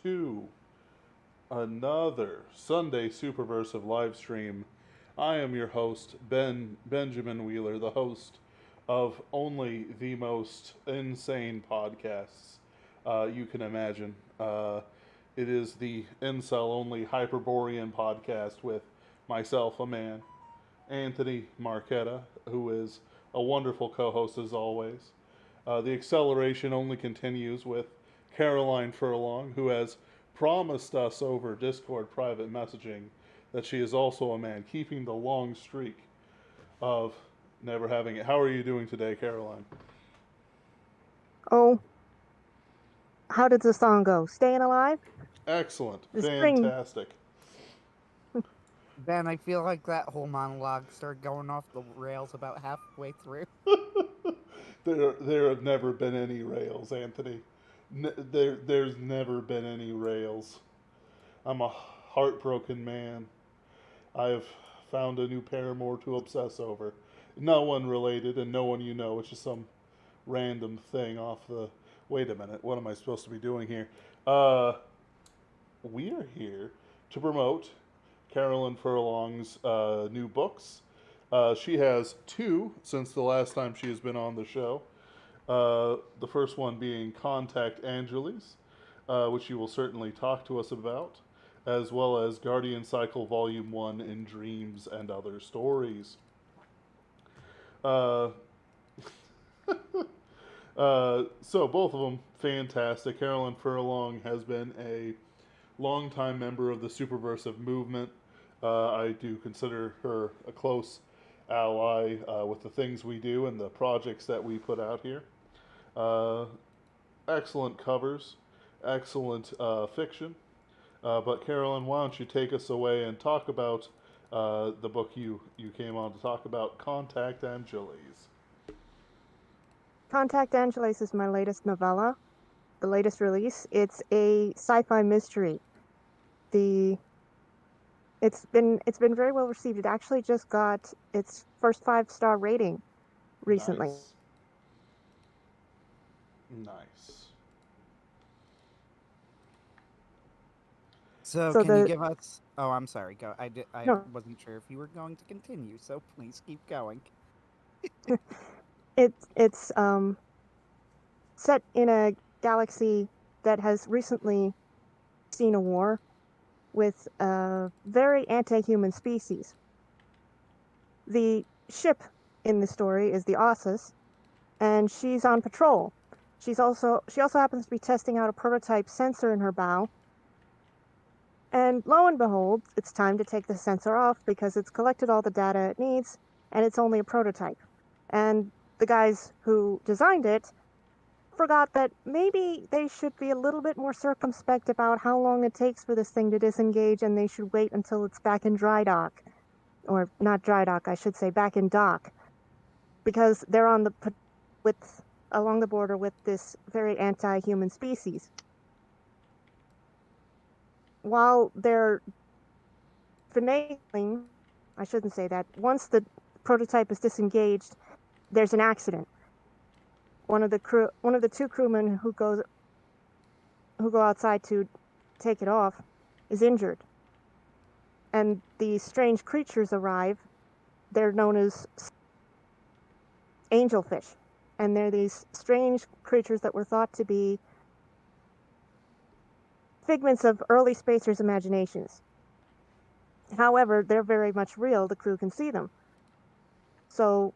to another Sunday Superversive live stream. I am your host, Benjamin Wheeler, the host of only the most insane podcasts you can imagine. It is the Incel Only Hyperborean podcast with myself, a man, Anthony Marquetta, who is a wonderful co host as always. The acceleration only continues with Caroline Furlong, who has promised us over Discord private messaging that she is also a man, keeping the long streak of never having it. How are you doing today, Caroline? Oh, how did the song go? Staying alive? Excellent. The spring. Fantastic. Ben, I feel like that whole monologue started going off the rails about halfway through. There have never been any rails, Anthony. There's never been any rails. I'm a heartbroken man. I have found a new paramour to obsess over. No one related and no one you know. It's just some random thing off the. Wait a minute. What am I supposed to be doing here? We are here to promote Carolyn Furlong's new books. She has two since the last time she has been on the show. The first one being Contact Angeles, which she will certainly talk to us about, as well as Guardian Cycle Volume 1 in Dreams and Other Stories. Uh, so both of them fantastic. Carolyn Furlong has been a longtime member of the Superversive movement. I do consider her a close ally with the things we do and the projects that we put out here. Excellent covers, excellent fiction. But Carolyn, why don't you take us away and talk about the book you came on to talk about, Contact Angeles. Contact Angeles is my latest novella, the latest release. It's a sci-fi mystery. It's been very well received. It actually just got its first 5-star rating recently. Nice. So can you give us? Oh, I'm sorry. Go. I wasn't sure if you were going to continue, so please keep going. It's set in a galaxy that has recently seen a war with a very anti-human species. The ship in the story is the Ossus, and she's on patrol. She also happens to be testing out a prototype sensor in her bow. And lo and behold, it's time to take the sensor off because it's collected all the data it needs, and it's only a prototype. And the guys who designed it forgot that maybe they should be a little bit more circumspect about how long it takes for this thing to disengage, and they should wait until it's back in dry dock. Or not dry dock, I should say back in dock. Because they're along the border with this very anti-human species. While they're finagling, I shouldn't say that, once the prototype is disengaged, there's an accident. One of the two crewmen who go outside to take it off is injured. And these strange creatures arrive. They're known as angelfish. And they're these strange creatures that were thought to be figments of early spacers' imaginations. However, they're very much real. The crew can see them. So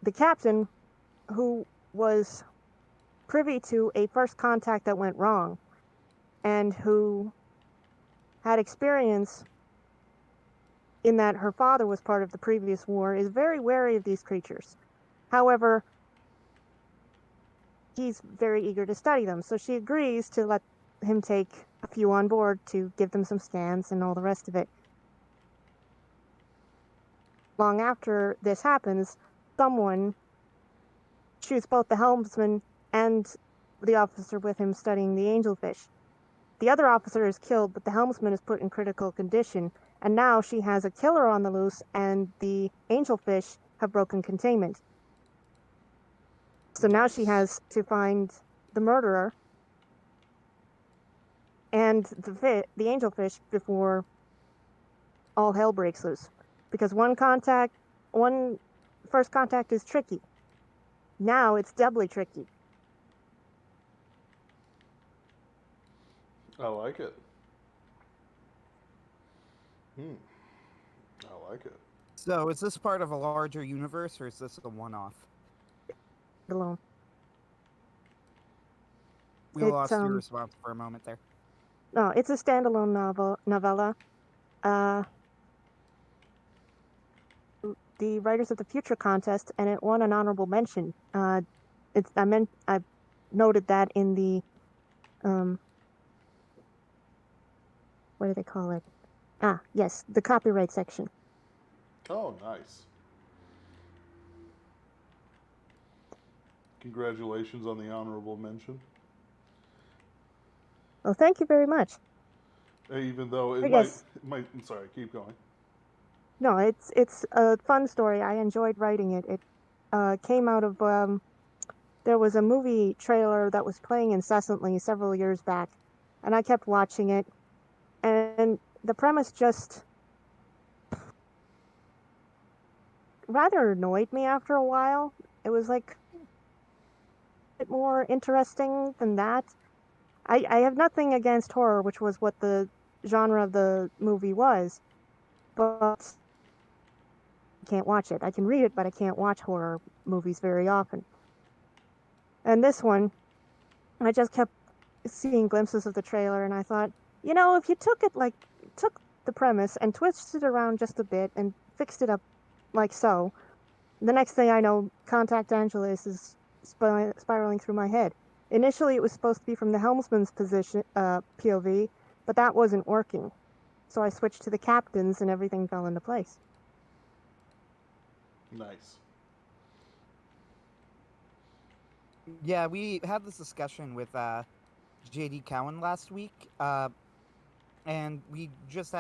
the captain, who was privy to a first contact that went wrong and who had experience in that her father was part of the previous war, is very wary of these creatures. However, he's very eager to study them, so she agrees to let him take a few on board to give them some scans and all the rest of it. Long after this happens, someone shoots both the helmsman and the officer with him studying the angelfish. The other officer is killed, but the helmsman is put in critical condition, and now she has a killer on the loose, and the angelfish have broken containment. So now she has to find the murderer and the angelfish before all hell breaks loose. Because one first contact is tricky. Now it's doubly tricky. I like it. I like it. So, is this part of a larger universe, or is this a one-off? Alone. We lost your response for a moment there. No, it's a standalone novella. The Writers of the Future contest, and it won an honorable mention. I noted that in the what do they call it? Yes, the copyright section. Oh, nice. Congratulations on the honorable mention. Well, thank you very much. Even though it might. I'm sorry. Keep going. No, it's a fun story. I enjoyed writing it. It came out of there was a movie trailer that was playing incessantly several years back, and I kept watching it, and the premise just rather annoyed me after a while. It was like a bit more interesting than that. I have nothing against horror, which was what the genre of the movie was, but I can't watch it. I can read it, but I can't watch horror movies very often. And this one, I just kept seeing glimpses of the trailer, and I thought, if you took the premise and twisted it around just a bit and fixed it up like so, the next thing I know, Contact Angeles is spiraling through my head. Initially, it was supposed to be from the helmsman's position, POV, but that wasn't working. So I switched to the captain's, and everything fell into place. Nice. Yeah, we had this discussion with JD Cowan last week, and we just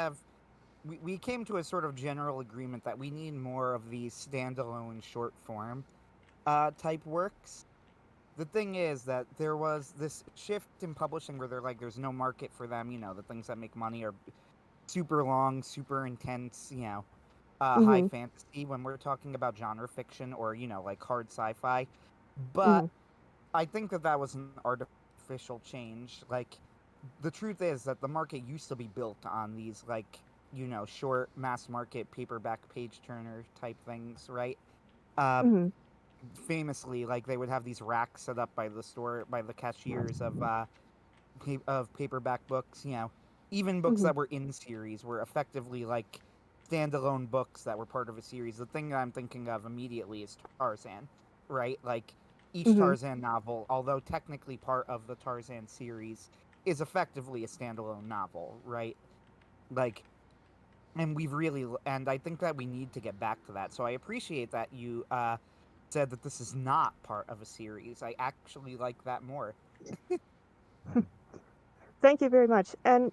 we came to a sort of general agreement that we need more of these standalone short form type works. The thing is that there was this shift in publishing where they're like, there's no market for them. The things that make money are super long, super intense, high fantasy when we're talking about genre fiction or, like hard sci-fi. But I think that was an artificial change. Like, the truth is that the market used to be built on these, like, short mass market paperback page turner type things, right? Famously, like, they would have these racks set up by the cashiers of paperback books. Even books that were in series were effectively like standalone books that were part of a series. The thing that I'm thinking of immediately is Tarzan, right? Like, each Tarzan novel, although technically part of the Tarzan series, is effectively a standalone novel, right? Like, and I think that we need to get back to that. So I appreciate that you said that this is not part of a series. I actually like that more. Thank you very much. And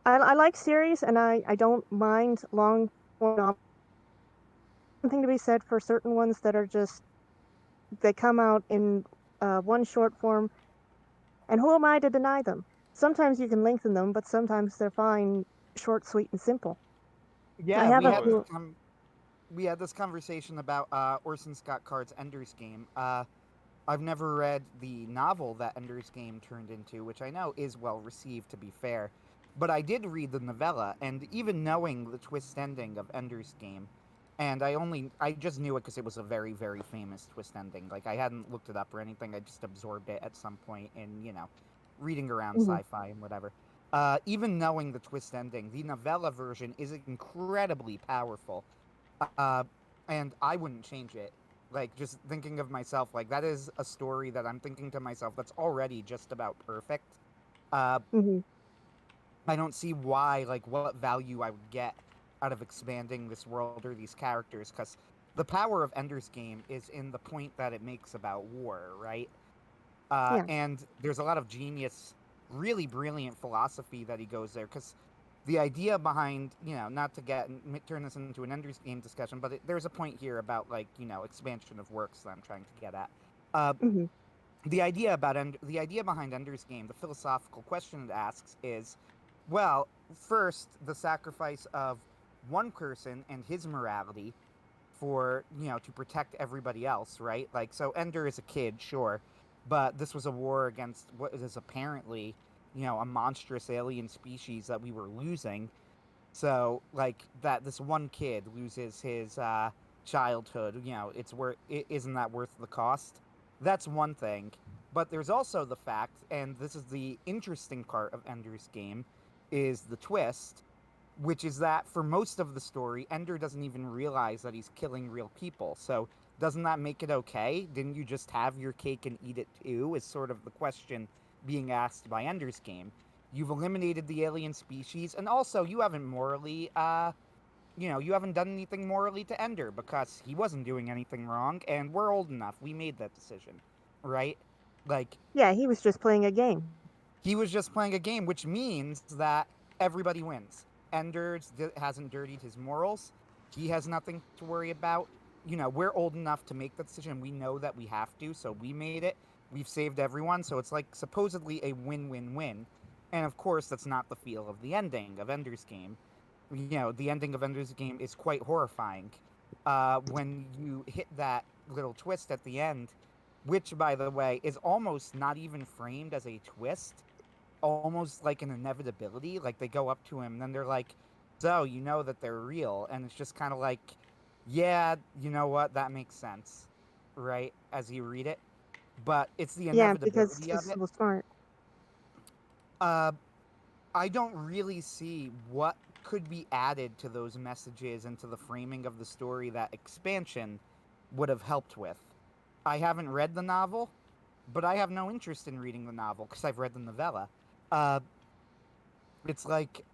I like series, and I don't mind long form. Something to be said for certain ones that are just, they come out in one short form, and who am I to deny them? Sometimes you can lengthen them, but sometimes they're fine, short, sweet, and simple. Yeah, we had this conversation about Orson Scott Card's Ender's Game. I've never read the novel that Ender's Game turned into, which I know is well received, to be fair. But I did read the novella, and even knowing the twist ending of Ender's Game, and I just knew it because it was a very, very famous twist ending. Like, I hadn't looked it up or anything, I just absorbed it at some point in, reading around sci-fi and whatever. Even knowing the twist ending, the novella version is incredibly powerful. And I wouldn't change it. Like, just thinking of myself, like, that is a story that I'm thinking to myself that's already just about perfect. I don't see why, like, what value I would get out of expanding this world or these characters, because the power of Ender's Game is in the point that it makes about war, right? And there's a lot of genius, really brilliant philosophy that he goes there, because the idea behind, not to turn this into an Ender's Game discussion, but there's a point here about, like, expansion of works that I'm trying to get at. the idea behind Ender's Game, the philosophical question it asks is, well, first the sacrifice of one person and his morality for, to protect everybody else, right? Like, so Ender is a kid, sure, but this was a war against what is apparently, a monstrous alien species that we were losing. So, like, that this one kid loses his childhood, isn't that worth the cost? That's one thing. But there's also the fact, and this is the interesting part of Ender's Game, is the twist, which is that for most of the story, Ender doesn't even realize that he's killing real people. So doesn't that make it okay? Didn't you just have your cake and eat it too? Is sort of the question being asked by Ender's Game. You've eliminated the alien species, and also you haven't morally, you haven't done anything morally to Ender because he wasn't doing anything wrong, and we're old enough. We made that decision, right? Like, Yeah, he was just playing a game. he was just playing a game, which means that everybody wins. Ender hasn't dirtied his morals. He has nothing to worry about. We're old enough to make the decision. We know that we have to, so we made it. We've saved everyone, so it's like supposedly a win-win-win. And of course, that's not the feel of the ending of Ender's Game. The ending of Ender's Game is quite horrifying. When you hit that little twist at the end, which, by the way, is almost not even framed as a twist, almost like an inevitability. Like, they go up to him and then they're like, so you know that they're real, and it's just kind of like, yeah, you know what, that makes sense, right, as you read it. But it's the Yeah, because inevitability of he's it. so smart. I don't really see what could be added to those messages and to the framing of the story that expansion would have helped with. I haven't read the novel, but I have no interest in reading the novel because I've read the novella. Uh, it's like,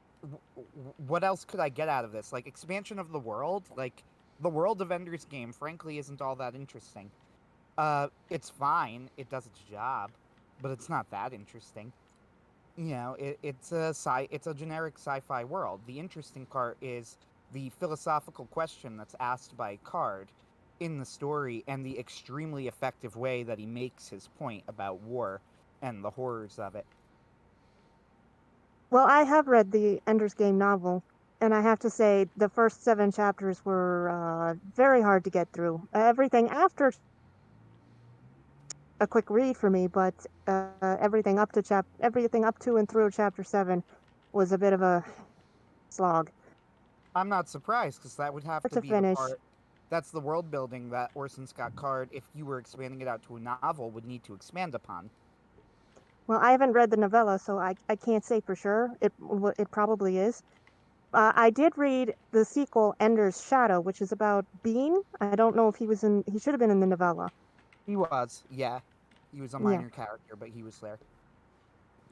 what else could I get out of this? Like, expansion of the world? Like, the world of Ender's Game, frankly, isn't all that interesting. It's fine. It does its job, but it's not that interesting. It's a generic sci-fi world. The interesting part is the philosophical question that's asked by Card in the story and the extremely effective way that he makes his point about war and the horrors of it. Well, I have read the Ender's Game novel, and I have to say the first 7 chapters were very hard to get through. Everything after a quick read for me, but everything up to and through chapter 7 was a bit of a slog. I'm not surprised, because that would have to To be the finish. part. That's the world building that Orson Scott Card, if you were expanding it out to a novel, would need to expand upon. Well, I haven't read the novella, so I can't say for sure. It probably is. I did read the sequel, Ender's Shadow, which is about Bean. I don't know if he should have been in the novella. He was, yeah. He was a Yeah. minor character, but he was there.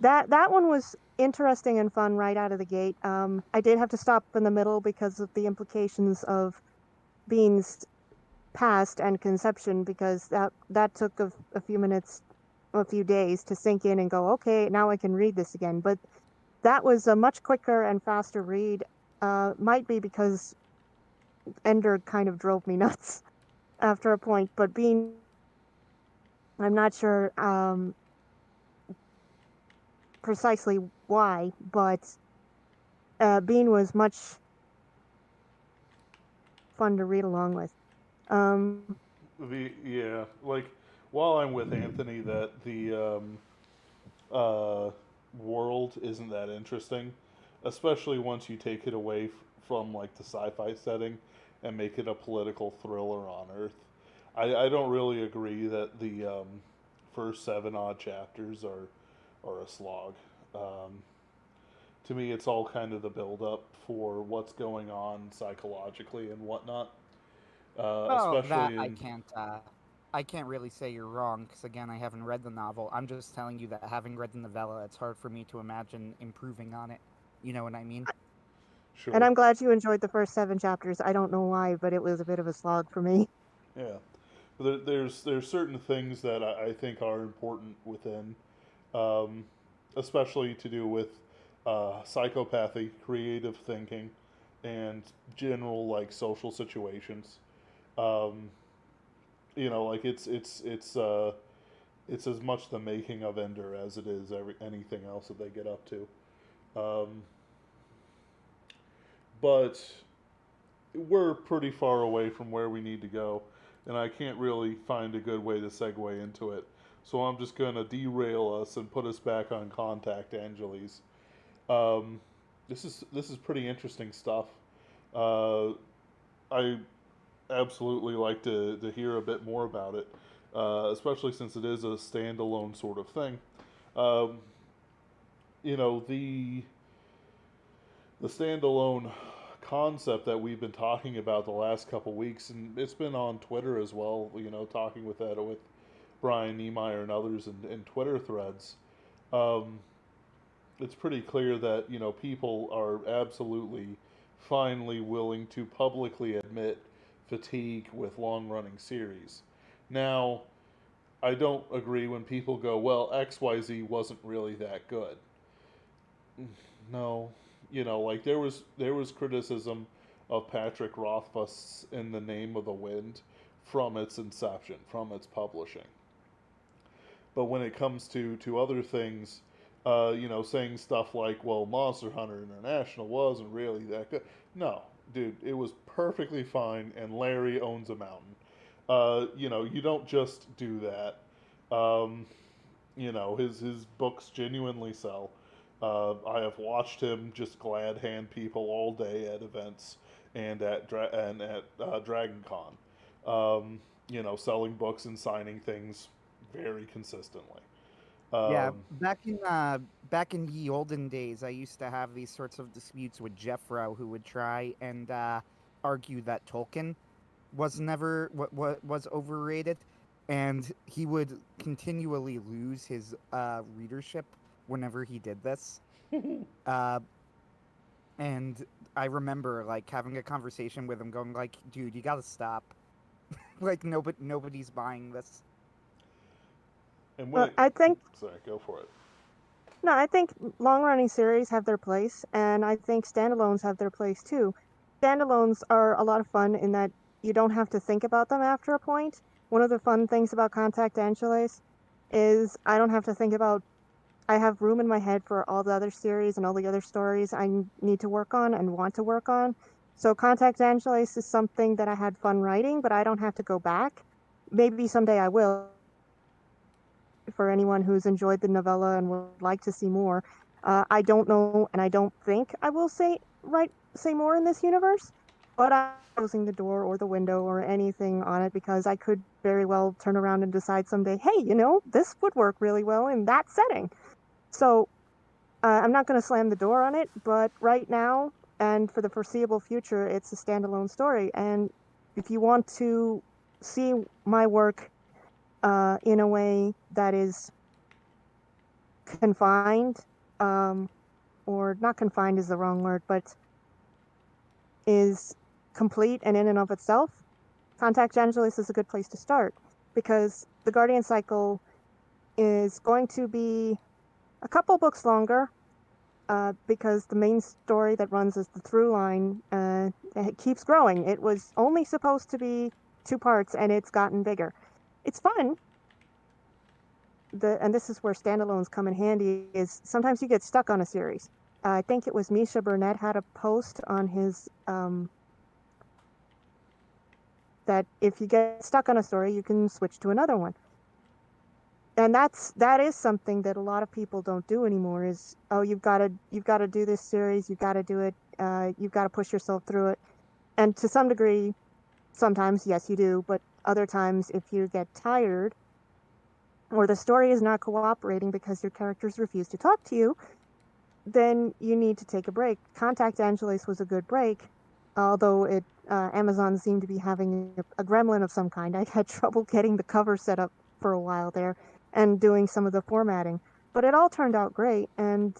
That one was interesting and fun right out of the gate. I did have to stop in the middle because of the implications of Bean's past and conception, because that took a few minutes, a few days to sink in and go, okay, now I can read this again. But that was a much quicker and faster read. Might be because Ender kind of drove me nuts after a point, but Bean, I'm not sure precisely why, but Bean was much fun to read along with. Yeah, like while I'm with Anthony, that the world isn't that interesting, especially once you take it away from like the sci-fi setting and make it a political thriller on Earth. I don't really agree that the first 7 odd chapters are a slog. To me, it's all kind of the build up for what's going on psychologically and whatnot. Oh, that Especially in I can't really say you're wrong, because again, I haven't read the novel. I'm just telling you that having read the novella, it's hard for me to imagine improving on it. You know what I mean? sure, And I'm glad you enjoyed the first 7 chapters. I don't know why, but it was a bit of a slog for me. yeah. There's certain things that I think are important within, um, especially to do with psychopathy, creative thinking, and general like social situations. Um, like it's it's as much the making of Ender as it is anything else that they get up to. Um, but we're pretty far away from where we need to go, and I can't really find a good way to segue into it. So I'm just going to derail us and put us back on Contact Angeles. Um, this is pretty interesting stuff. Uh, I absolutely like to hear a bit more about it, especially since it is a standalone sort of thing. Um, you know, the standalone concept that we've been talking about the last couple weeks, and it's been on Twitter as well. You know, talking with that with Brian Niemeyer and others in Twitter threads. Um, it's pretty clear that people are absolutely finally willing to publicly admit fatigue with long running series. Now, I don't agree when people go, well, XYZ wasn't really that good. No, like there was criticism of Patrick Rothfuss in the Name of the Wind from its inception, from its publishing. But when it comes to other things, saying stuff like, "Well, Monster Hunter International wasn't really that good." No, dude, it was perfectly fine, and Larry owns a mountain. You don't just do that. Um, his books genuinely sell. I have watched him just glad hand people all day at events and at Dragon Con. Selling books and signing things very consistently. Yeah, Um, back in the olden days, I used to have these sorts of disputes with Jeffro, who would try and argue that Tolkien was never what was overrated, and he would continually lose his readership whenever he did this. Uh, and I remember like having a conversation with him, going like, "Dude, you gotta stop! Like nobody's buying this." and Well, I think sorry, go for it. no, I think long-running series have their place, and I think standalones have their place too. Standalones are a lot of fun in that you don't have to think about them after a point. One of the fun things about Contact Angeles is I don't have to think about. I have room in my head for all the other series and all the other stories I need to work on and want to work on. So Contact Angeles is something that I had fun writing, but I don't have to go back. Maybe someday I will, for anyone who's enjoyed the novella and would like to see more. I don't know, and I don't think I will say more in this universe, but I'm not closing the door or the window or anything on it, because I could very well turn around and decide someday, hey, this would work really well in that setting. So I'm not going to slam the door on it, but right now and for the foreseeable future, it's a standalone story. And if you want to see my work in a way that is confined, or not confined is the wrong word, but is complete and in and of itself, Contact Angeles is a good place to start, because the Guardian cycle is going to be a couple books longer, because the main story that runs as the through line it keeps growing. It was only supposed to be 2 parts, and it's gotten bigger. It's fun. And this is where standalones come in handy, is sometimes you get stuck on a series. I think it was Misha Burnett had a post on his that if you get stuck on a story, you can switch to another one. And that is something that a lot of people don't do anymore, is, oh, you've got to do this series, you've got to do it, you've got to push yourself through it. And to some degree, sometimes, yes, you do, but other times, if you get tired, or the story is not cooperating because your characters refuse to talk to you, then you need to take a break. Contact Angeles was a good break, although Amazon seemed to be having a gremlin of some kind. I had trouble getting the cover set up for a while there and doing some of the formatting. But it all turned out great, and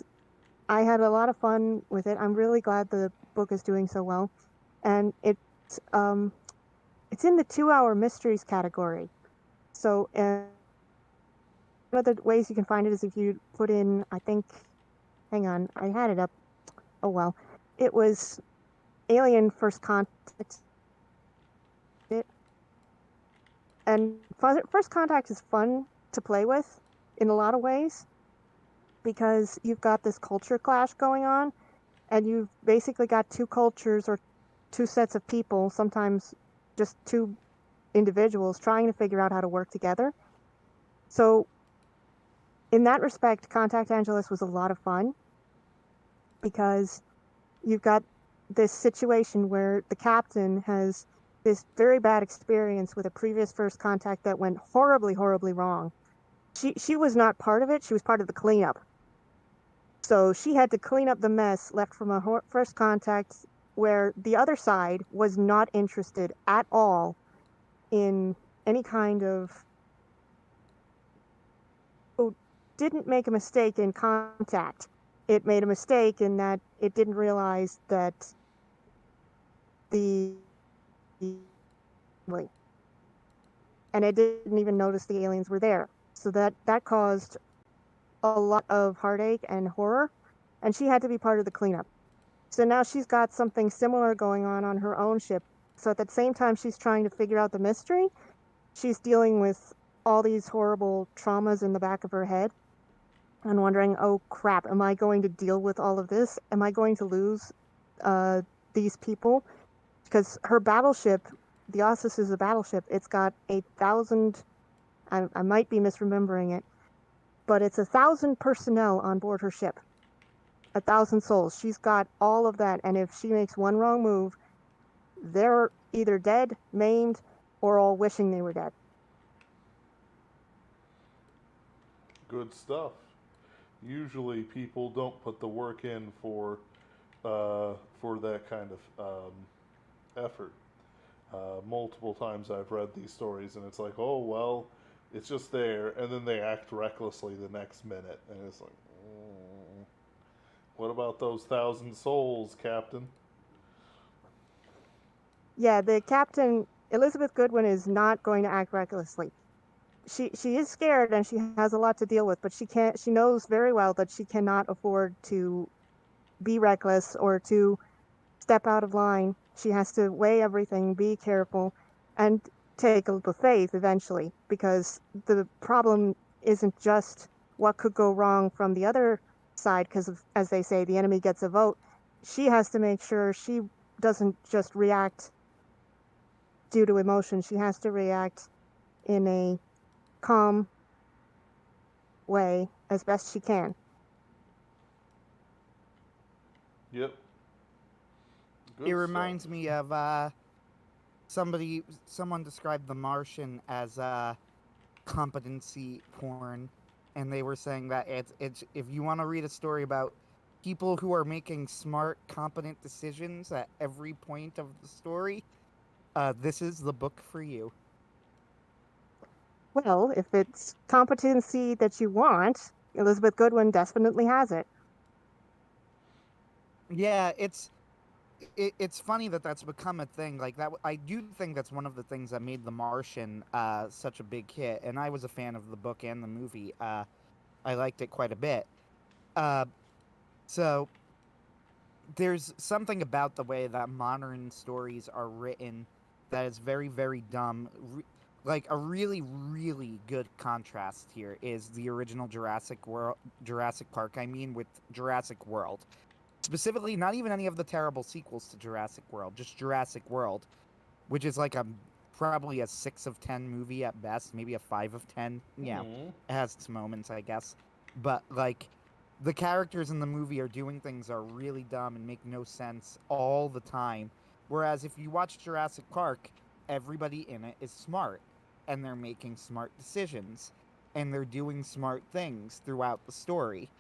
I had a lot of fun with it. I'm really glad the book is doing so well. And it's in the 2-hour mysteries category. So one of the ways you can find it is if you put in, I think, hang on, I had it up. Oh, well. It was Alien First Contact. And First Contact is fun to play with in a lot of ways, because you've got this culture clash going on, and you've basically got two cultures or two sets of people, sometimes just two individuals trying to figure out how to work together. So in that respect, Contact Angelus was a lot of fun, because you've got this situation where the captain has this very bad experience with a previous first contact that went horribly, horribly wrong. She was not part of it. She was part of the cleanup. So she had to clean up the mess left from a first contact where the other side was not interested at all in any kind of... Oh, didn't make a mistake in contact. It made a mistake in that it didn't realize that and it didn't even notice the aliens were there. So that caused a lot of heartache and horror, and she had to be part of the cleanup. So now she's got something similar going on her own ship. So at the same time she's trying to figure out the mystery, she's dealing with all these horrible traumas in the back of her head and wondering, oh crap, am I going to deal with all of this? Am I going to lose these people? Because her battleship, the Ossus is a battleship. It's got 1,000, I might be misremembering it, but it's 1,000 personnel on board her ship. 1,000 souls. She's got all of that, and if she makes one wrong move, they're either dead, maimed, or all wishing they were dead. Good stuff. Usually people don't put the work in for that kind of effort. Multiple times I've read these stories, and it's like, oh well, it's just there, and then they act recklessly the next minute, and it's like, what about those 1,000 souls, Captain? Yeah, the captain, Elizabeth Goodwin, is not going to act recklessly. She is scared and she has a lot to deal with, but she knows very well that she cannot afford to be reckless or to step out of line. She has to weigh everything, be careful, and take a leap of faith eventually, because the problem isn't just what could go wrong from the other side, because as they say, the enemy gets a vote. She has to make sure she doesn't just react due to emotion. She has to react in a calm way as best she can. Yep. Good it reminds me of someone described The Martian as competency porn, and they were saying that it's if you want to read a story about people who are making smart, competent decisions at every point of the story, this is the book for you. Well, if it's competency that you want, Elizabeth Goodwin definitely has it. Yeah, it's funny that that's become a thing like that. I do think that's one of the things that made The Martian such a big hit, and I was a fan of the book and the movie. I liked it quite a bit. So there's something about the way that modern stories are written that is very, very dumb. Like a really, really good contrast here is the original Jurassic Park. I mean, with Jurassic World. Specifically, not even any of the terrible sequels to Jurassic World, just Jurassic World, which is like probably a 6 of 10 movie at best, maybe a 5 of 10. Yeah, it has its moments, I guess. But like, the characters in the movie are doing things that are really dumb and make no sense all the time. Whereas if you watch Jurassic Park, everybody in it is smart, and they're making smart decisions, and they're doing smart things throughout the story.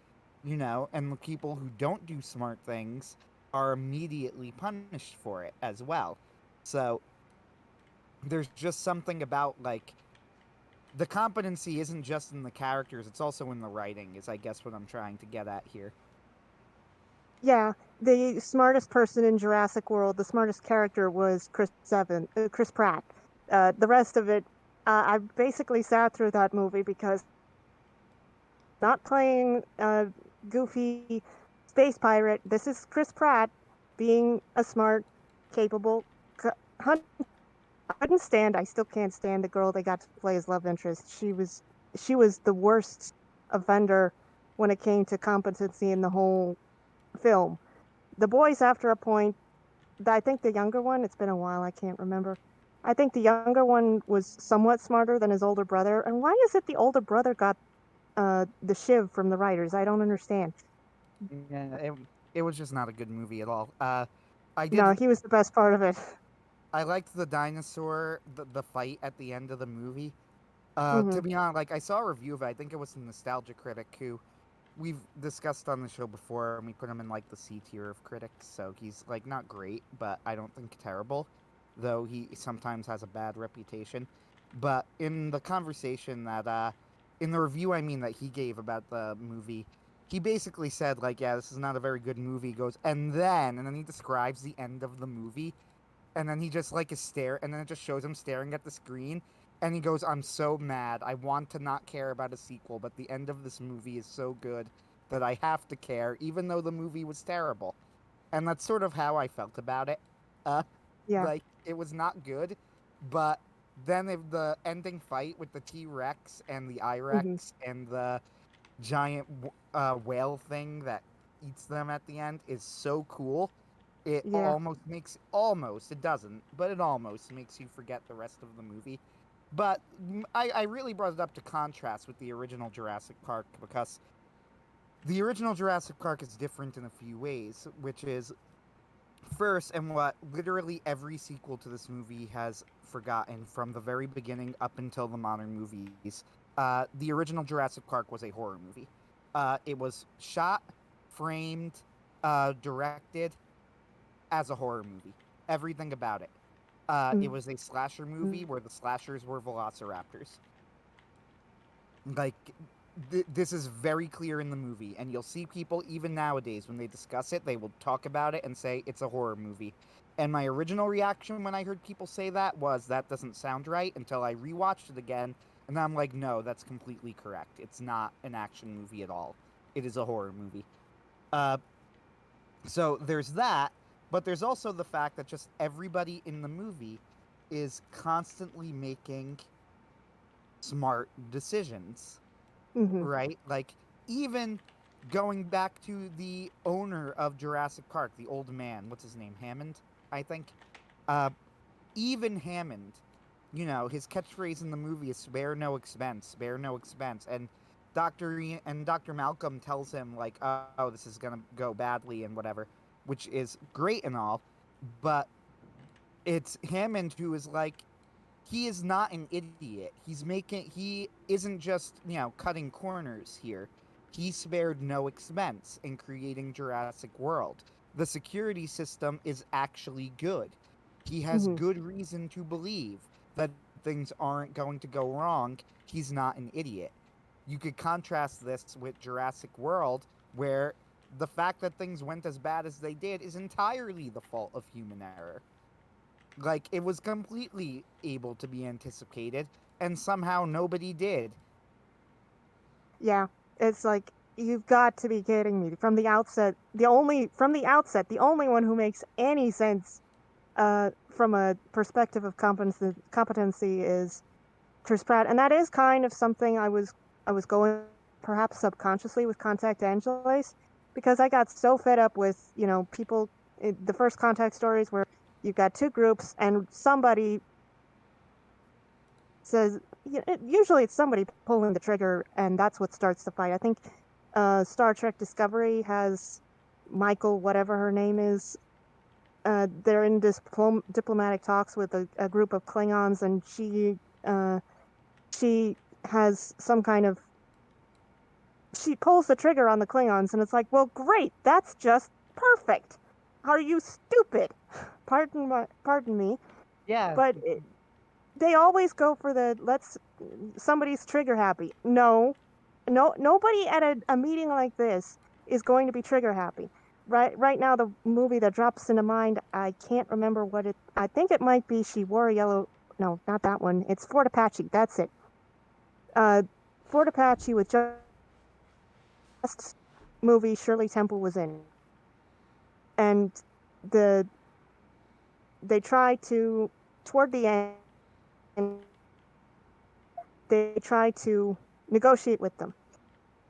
You know, and the people who don't do smart things are immediately punished for it as well. So there's just something about, like, the competency isn't just in the characters, it's also in the writing, is I guess what I'm trying to get at here. Yeah, the smartest person in Jurassic World, the smartest character was Chris Pratt. The rest of it, I basically sat through that movie because not playing goofy space pirate. This is Chris Pratt being a smart, capable... I still can't stand the girl they got to play as love interest. She was she was the worst offender when it came to competency in the whole film. The boys, after a point, I think the younger one, it's been a while, I can't remember. I think the younger one was somewhat smarter than his older brother. And why is it the older brother got the shiv from the writers? I don't understand. Yeah, it was just not a good movie at all. No, he was the best part of it. I liked the dinosaur, the fight at the end of the movie. Mm-hmm. To be honest, like I saw a review of it. I think it was a Nostalgia Critic who we've discussed on the show before, and we put him in like the C tier of critics. So he's like not great, but I don't think terrible, though he sometimes has a bad reputation. But in the conversation that, in the review, I mean that he gave about the movie, he basically said like, yeah, this is not a very good movie. He goes, and then he describes the end of the movie, and then he just like is and then it just shows him staring at the screen, and he goes, I'm so mad. I want to not care about a sequel, but the end of this movie is so good that I have to care, even though the movie was terrible. And that's sort of how I felt about it. Yeah. Like, it was not good, but then the ending fight with the T-Rex and the I-Rex and the giant whale thing that eats them at the end is so cool. It it doesn't, but it almost makes you forget the rest of the movie. But I really brought it up to contrast with the original Jurassic Park, because the original Jurassic Park is different in a few ways, which is first, and what literally every sequel to this movie has forgotten from the very beginning up until the modern movies. The original Jurassic Park was a horror movie. It was shot, framed, directed as a horror movie. Everything about it. It was a slasher movie where the slashers were velociraptors. Like, this is very clear in the movie, and you'll see people even nowadays when they discuss it, they will talk about it and say it's a horror movie. And my original reaction when I heard people say that was, that doesn't sound right, until I rewatched it again, and I'm like, no, that's completely correct. It's not an action movie at all. It is a horror movie. So there's that, but there's also the fact that just everybody in the movie is constantly making smart decisions, right? Like, even going back to the owner of Jurassic Park, the old man, what's his name? Hammond, I think. Even Hammond, you know, his catchphrase in the movie is spare no expense, spare no expense. And Dr. Malcolm tells him, like, oh, this is going to go badly and whatever, which is great and all, but it's Hammond who is like, he is not an idiot. He isn't just, you know, cutting corners here. He spared no expense in creating Jurassic World. The security system is actually good. He has good reason to believe that things aren't going to go wrong. He's not an idiot. You could contrast this with Jurassic World, where the fact that things went as bad as they did is entirely the fault of human error. Like, it was completely able to be anticipated, and somehow nobody did. Yeah, it's like, you've got to be kidding me. From the outset, the only one who makes any sense from a perspective of competency is Chris Pratt, and that is kind of something I was going perhaps subconsciously with Contact Angeles, because I got so fed up with, you know, people, the first Contact stories where you've got two groups and somebody says, usually it's somebody pulling the trigger, and that's what starts the fight. I think Star Trek Discovery has Michael, whatever her name is. They're in diplomatic talks with a group of Klingons, and she has some kind of, she pulls the trigger on the Klingons, and it's like, well, great, that's just perfect. Are you stupid? Pardon me. Yeah. But they always go for the somebody's trigger happy. No, nobody at a meeting like this is going to be trigger happy. Right now, the movie that drops into mind, I can't remember what it. I think it might be She Wore a Yellow. No, not that one. It's Fort Apache. That's it. Fort Apache with just movie Shirley Temple was in, and they try to, toward the end, they try to negotiate with them.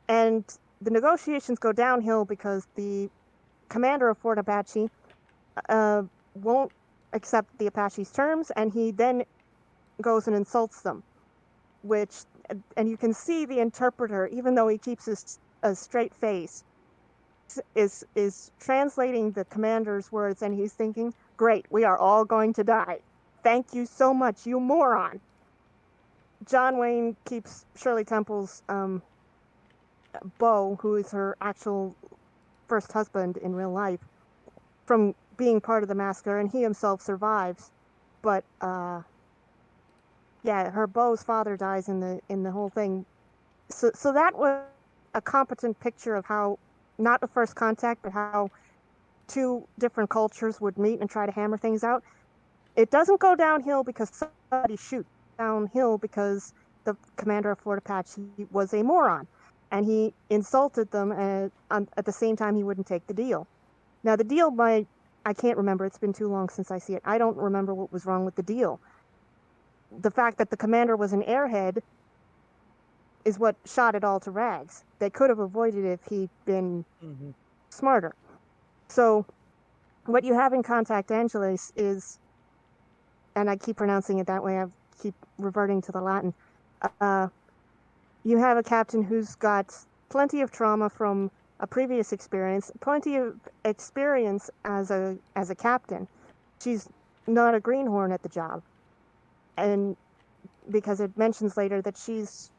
And the negotiations go downhill because the commander of Fort Apache won't accept the Apache's terms, and he then goes and insults them, and you can see the interpreter, even though he keeps a straight face, is translating the commander's words, and he's thinking, great, we are all going to die. Thank you so much, you moron. John Wayne keeps Shirley Temple's beau, who is her actual first husband in real life, from being part of the massacre, and he himself survives. But yeah, her beau's father dies in the whole thing. So that was a competent picture of how, not a first contact, but how two different cultures would meet and try to hammer things out. It doesn't go downhill because somebody shoots. Downhill because the commander of Fort Apache was a moron, and he insulted them, and at the same time he wouldn't take the deal. Now the deal, I can't remember. It's been too long since I see it. I don't remember what was wrong with the deal. The fact that the commander was an airhead is what shot it all to rags. They could have avoided it if he'd been smarter. So what you have in Contact Angeles is, and I keep pronouncing it that way, I keep reverting to the Latin, you have a captain who's got plenty of trauma from a previous experience, plenty of experience as a captain. She's not a greenhorn at the job. And because it mentions later that she's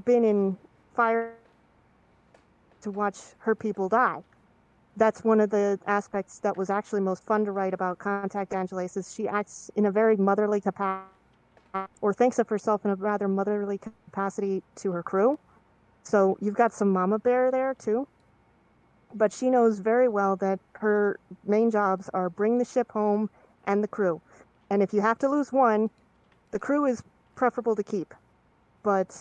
been in fire to watch her people die. That's one of the aspects that was actually most fun to write about Contact Angeles, is she acts in a very motherly capacity, or thinks of herself in a rather motherly capacity to her crew. So you've got some mama bear there too. But she knows very well that her main jobs are bring the ship home and the crew. And if you have to lose one, the crew is preferable to keep. But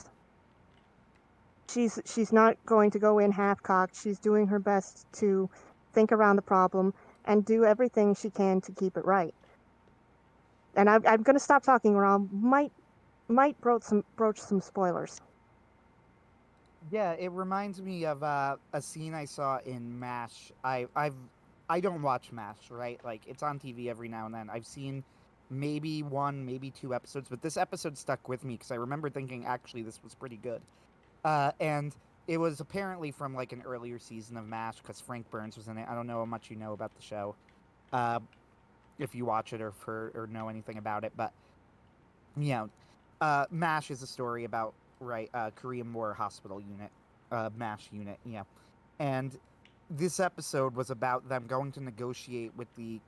she's not going to go in half-cocked. She's doing her best to think around the problem and do everything she can to keep it right. And I'm going to stop talking, or I might broach some spoilers. Yeah, it reminds me of a scene I saw in MASH. I don't watch MASH, right? Like, it's on TV every now and then. I've seen maybe 1, maybe 2 episodes, but this episode stuck with me because I remember thinking, actually, this was pretty good. And it was apparently from like an earlier season of MASH because Frank Burns was in it. I don't know how much you know about the show, if you watch it or know anything about it, but MASH is a story about Korean War hospital unit, MASH unit, and this episode was about them going to negotiate with the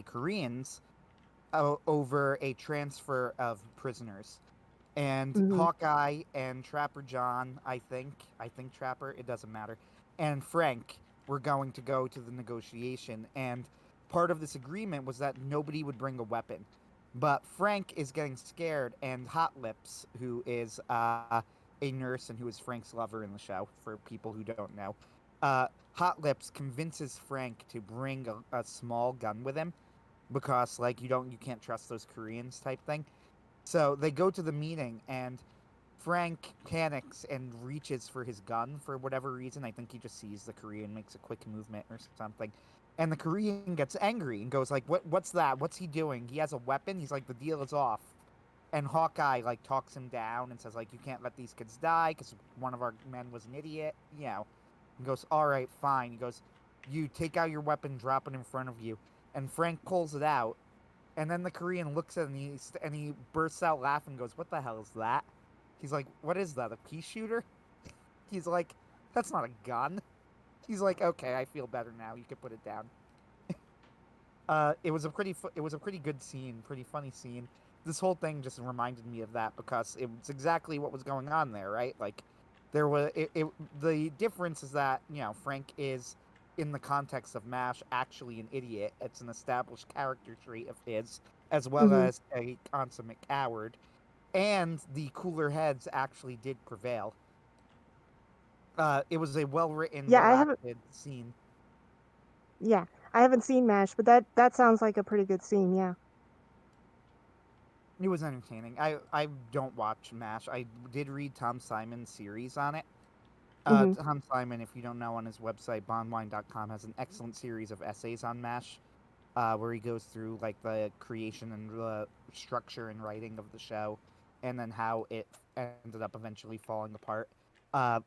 Koreans over a transfer of prisoners. And Hawkeye and Trapper John, I think Trapper, it doesn't matter, and Frank were going to go to the negotiation. And part of this agreement was that nobody would bring a weapon. But Frank is getting scared, and Hot Lips, who is a nurse and who is Frank's lover in the show, for people who don't know, Hot Lips convinces Frank to bring a small gun with him because, like, you can't trust those Koreans type thing. So they go to the meeting, and Frank panics and reaches for his gun for whatever reason. I think he just sees the Korean, makes a quick movement or something. And the Korean gets angry and goes like, what's that? What's he doing? He has a weapon? He's like, the deal is off. And Hawkeye, like, talks him down and says, like, you can't let these kids die because one of our men was an idiot. He goes, all right, fine. He goes, you take out your weapon, drop it in front of you. And Frank pulls it out. And then the Korean looks at him and he bursts out laughing and goes, what the hell is that? He's like, what is that, a pea shooter? He's like, that's not a gun. He's like, okay, I feel better now. You can put it down. It was a pretty good scene, pretty funny scene. This whole thing just reminded me of that because it was exactly what was going on there, right? Like, there was the difference is that Frank is, in the context of MASH, actually an idiot. It's an established character trait of his, as well as a consummate coward. And the cooler heads actually did prevail. It was a well-written, well-acted scene. Yeah, I haven't seen MASH, but that sounds like a pretty good scene, yeah. It was entertaining. I don't watch MASH. I did read Tom Simon's series on it. Mm-hmm. Tom Simon, if you don't know, on his website, bondwine.com, has an excellent series of essays on MASH, where he goes through like the creation and the structure and writing of the show, and then how it ended up eventually falling apart.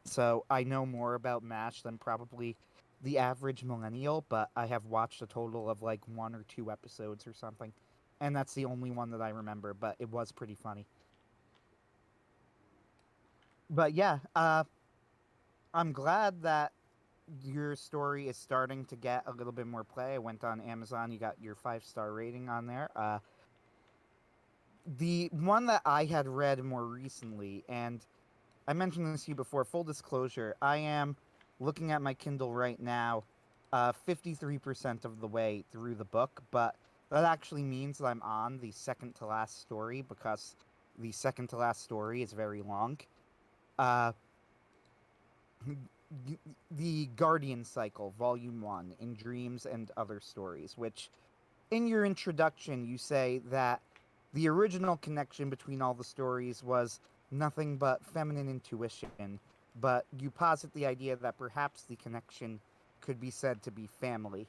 So I know more about MASH than probably the average millennial, but I have watched a total of like 1 or 2 episodes or something, and that's the only one that I remember. But it was pretty funny. But yeah, I'm glad that your story is starting to get a little bit more play. I went on Amazon, you got your 5-star rating on there. The one that I had read more recently, and I mentioned this to you before, full disclosure, I am looking at my Kindle right now, 53% of the way through the book, but that actually means that I'm on the second to last story because the second to last story is very long. Uh, the Guardian Cycle, Volume 1, in Dreams and Other Stories, which in your introduction you say that the original connection between all the stories was nothing but feminine intuition, but you posit the idea that perhaps the connection could be said to be family.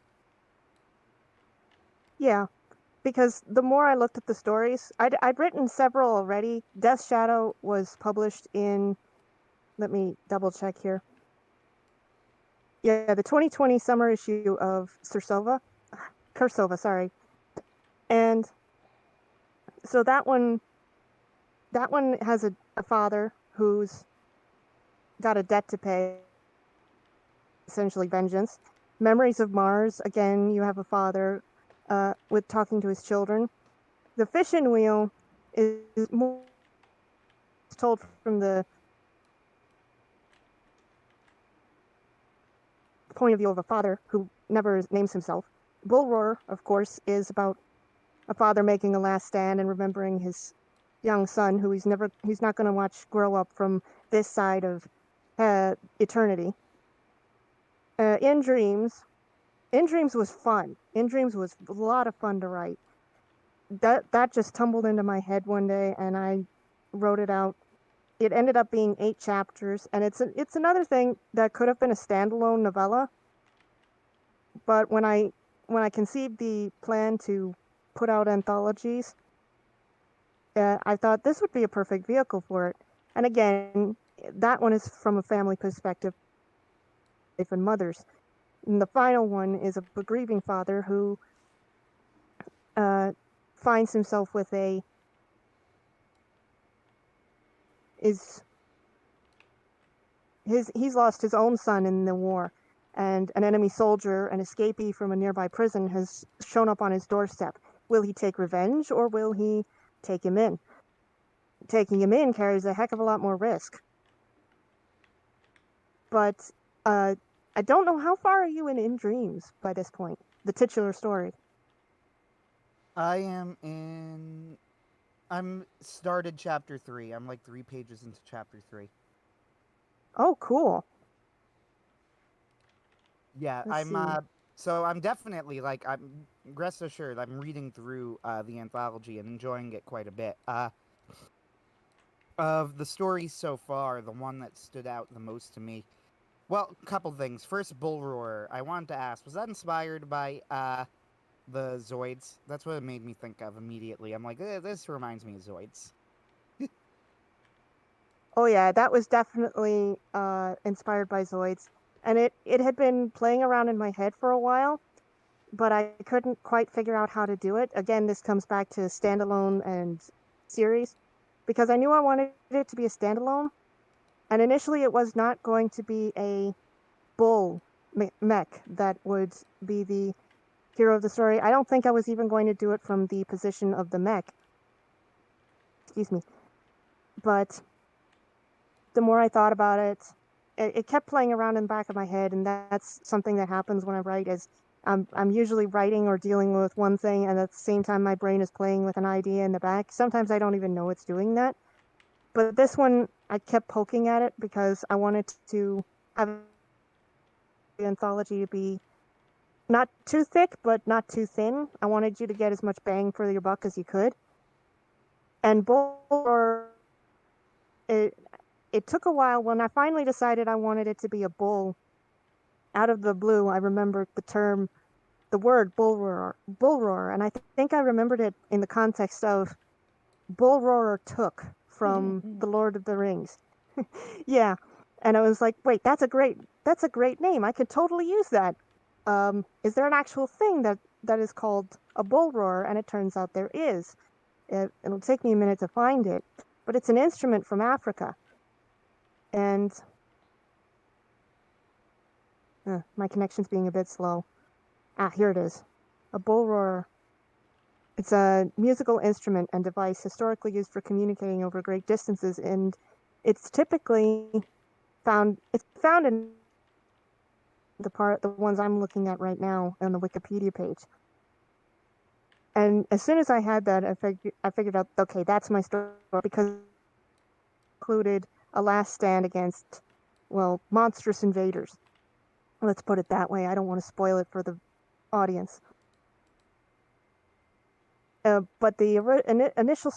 Yeah, because the more I looked at the stories, I'd written several already. Death Shadow was published in, let me double check here. Yeah, the 2020 summer issue of Cursova, sorry. And so that one has a father who's got a debt to pay, essentially vengeance. Memories of Mars, again, you have a father with talking to his children. The Fishing Wheel is more told from the point of view of a father who never names himself. Bull Roar, of course, is about a father making a last stand and remembering his young son, who he's not going to watch grow up from this side of eternity. In Dreams was fun. In Dreams was a lot of fun to write. That just tumbled into my head one day, and I wrote it out. It ended up being 8 chapters, and it's another thing that could have been a standalone novella. But when I conceived the plan to put out anthologies, I thought this would be a perfect vehicle for it. And again, that one is from a family perspective, and mothers. And the final one is a grieving father who finds himself with he's lost his own son in the war, and an enemy soldier, an escapee from a nearby prison, has shown up on his doorstep. Will he take revenge, or will he take him in? Taking him in carries a heck of a lot more risk. But I don't know, how far are you in Dreams by this point, the titular story? I'm started chapter 3. I'm like 3 pages into chapter 3. Oh, cool. Yeah, so I'm definitely like, I'm rest assured I'm reading through the anthology and enjoying it quite a bit. Of the stories so far, the one that stood out the most to me, well, a couple things. First, Bull Roar. I wanted to ask, was that inspired by the Zoids? That's what it made me think of immediately. I'm like, this reminds me of Zoids. Oh yeah, that was definitely inspired by Zoids, and it had been playing around in my head for a while, but I couldn't quite figure out how to do it. Again, this comes back to standalone and series, because I knew I wanted it to be a standalone, and initially it was not going to be a bull mech that would be the hero of the story. I don't think I was even going to do it from the position of the mech. Excuse me. But the more I thought about it, it kept playing around in the back of my head, and that's something that happens when I write. Is I'm usually writing or dealing with one thing, and at the same time my brain is playing with an idea in the back. Sometimes I don't even know it's doing that. But this one, I kept poking at it because I wanted to have the anthology to be not too thick, but not too thin. I wanted you to get as much bang for your buck as you could. And bull, it took a while. When I finally decided I wanted it to be a bull, out of the blue, I remembered the word bull roar, and I think I remembered it in the context of bull roarer took from the Lord of the Rings. Yeah, and I was like, wait, that's a great name. I could totally use that. Is there an actual thing that is called a bull roarer? And it turns out there is. It'll take me a minute to find it, but it's an instrument from Africa. And my connection's being a bit slow. Here it is. A bull roarer. It's a musical instrument and device historically used for communicating over great distances, and it's typically found in the ones I'm looking at right now on the Wikipedia page. And as soon as I had that, I figured out, okay, that's my story, because it included a last stand against, well, monstrous invaders. Let's put it that way. I don't want to spoil it for the audience. But the initial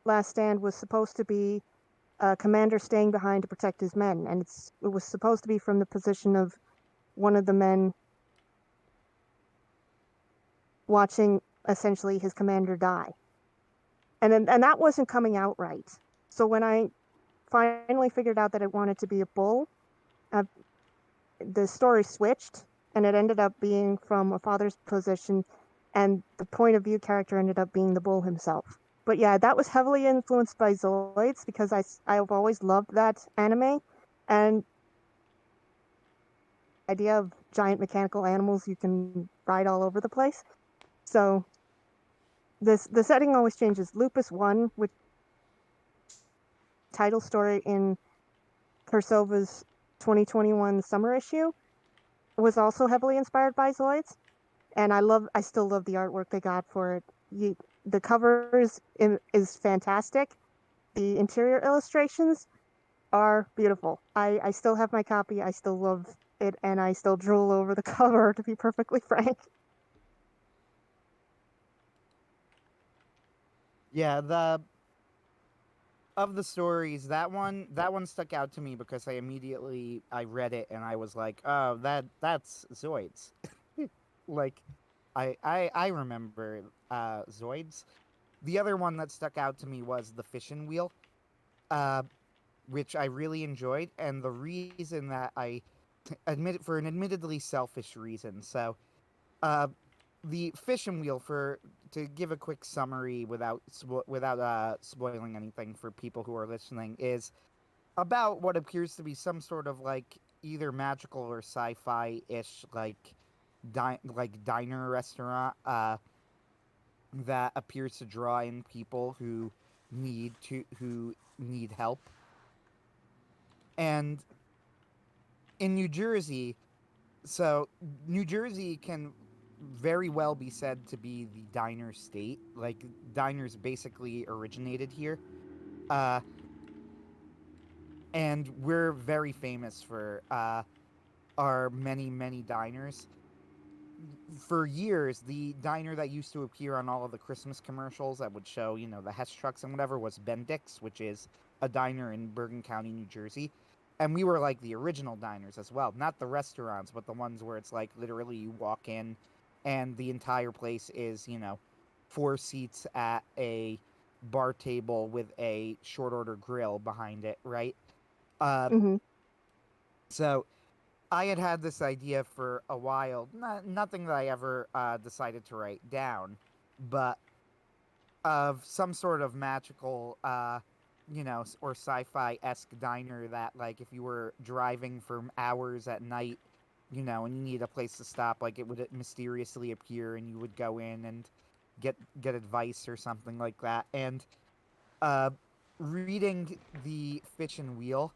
last stand was supposed to be a commander staying behind to protect his men, and it was supposed to be from the position of one of the men watching essentially his commander die. And that wasn't coming out right. So when I finally figured out that it wanted to be a bull, the story switched, and it ended up being from a father's position, and the point of view character ended up being the bull himself. But yeah, that was heavily influenced by Zoids, because I've always loved that anime, and the idea of giant mechanical animals you can ride all over the place. So the setting always changes. Lupus 1, which title story in Kursova's 2021 summer issue, was also heavily inspired by Zoids, and I still love the artwork they got for it. The covers is fantastic. The interior illustrations are beautiful. I still have my copy. I still love it, and I still drool over the cover, to be perfectly frank. Yeah, of the stories, that one stuck out to me because I read it and I was like, oh, that's Zoids. Like, I remember Zoids. The other one that stuck out to me was the Fishing Wheel, which I really enjoyed, and the reason that I for an admittedly selfish reason. So, the Fishing Wheel, to give a quick summary without spoiling anything for people who are listening, is about what appears to be some sort of like either magical or sci-fi ish like diner restaurant that appears to draw in people who need help. And in New Jersey, so New Jersey can very well be said to be the diner state. Like, diners basically originated here. Uh, and we're very famous for our many, many diners. For years, the diner that used to appear on all of the Christmas commercials that would show, the Hess trucks and whatever, was Bendix, which is a diner in Bergen County, New Jersey. And we were like the original diners as well. Not the restaurants, but the ones where it's like literally you walk in and the entire place is, 4 seats at a bar table with a short order grill behind it, right? Mm-hmm. So I had this idea for a while, nothing that I ever decided to write down, but of some sort of magical, or sci-fi-esque diner that, like, if you were driving for hours at night, and you need a place to stop, like, it would mysteriously appear and you would go in and get advice or something like that. And reading the Fishing Wheel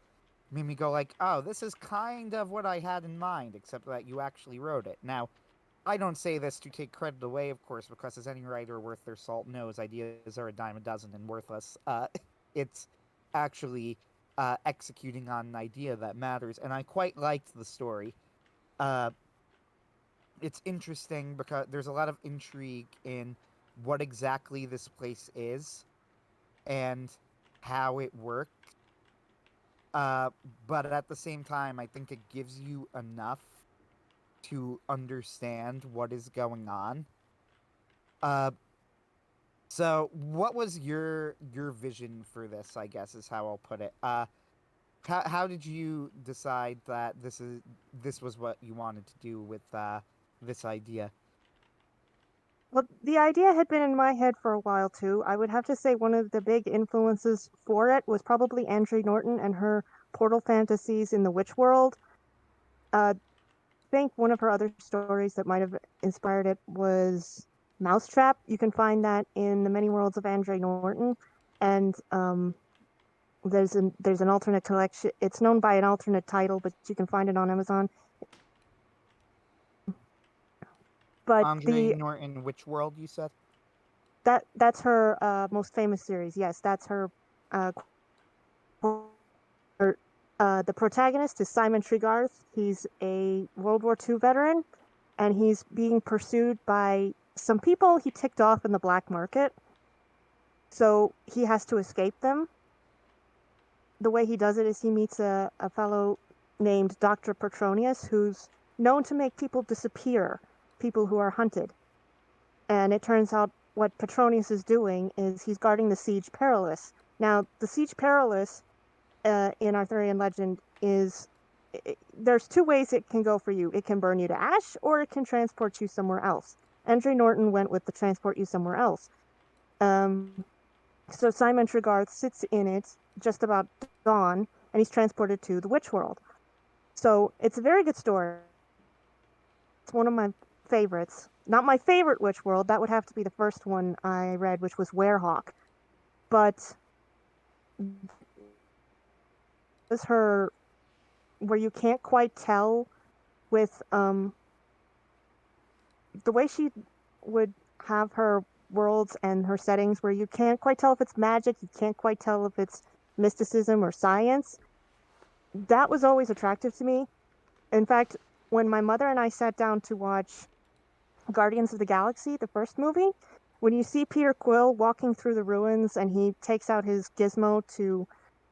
made me go like, oh, this is kind of what I had in mind, except that you actually wrote it. Now, I don't say this to take credit away, of course, because as any writer worth their salt knows, ideas are a dime a dozen and worthless. It's actually executing on an idea that matters, and I quite liked the story. It's interesting because there's a lot of intrigue in what exactly this place is. and how it works. But at the same time, I think it gives you enough to understand what is going on. So what was your vision for this, I guess is how I'll put it. How did you decide that this was what you wanted to do with this idea? Well, the idea had been in my head for a while too. I would have to say one of the big influences for it was probably Andrea Norton and her portal fantasies in the witch world. I think one of her other stories that might have inspired it was Mousetrap. You can find that in the Many Worlds of Andrea Norton, and there's an alternate collection. It's known by an alternate title, but you can find it on Amazon. But Andre Norton, which world you said? That's her most famous series. Yes, that's her. The protagonist is Simon Tregarth. He's a World War II veteran, and he's being pursued by some people he ticked off in the black market. So he has to escape them. The way he does it is he meets a fellow named Dr. Petronius, who's known to make people disappear, people who are hunted. And it turns out what Petronius is doing is he's guarding the Siege Perilous. Now, the Siege Perilous in Arthurian legend is... there's two ways it can go for you. It can burn you to ash, or it can transport you somewhere else. Andrea Norton went with the transport you somewhere else. So Simon Tregarth sits in it just about dawn, and he's transported to the witch world. So it's a very good story. It's one of my favorites. Not my favorite witch world. That would have to be the first one I read, which was Werehawk. But was her where you can't quite tell with the way she would have her worlds and her settings, where you can't quite tell if it's magic, you can't quite tell if it's mysticism or science. That was always attractive to me. In fact, when my mother and I sat down to watch Guardians of the Galaxy, the first movie, when you see Peter Quill walking through the ruins and he takes out his gizmo to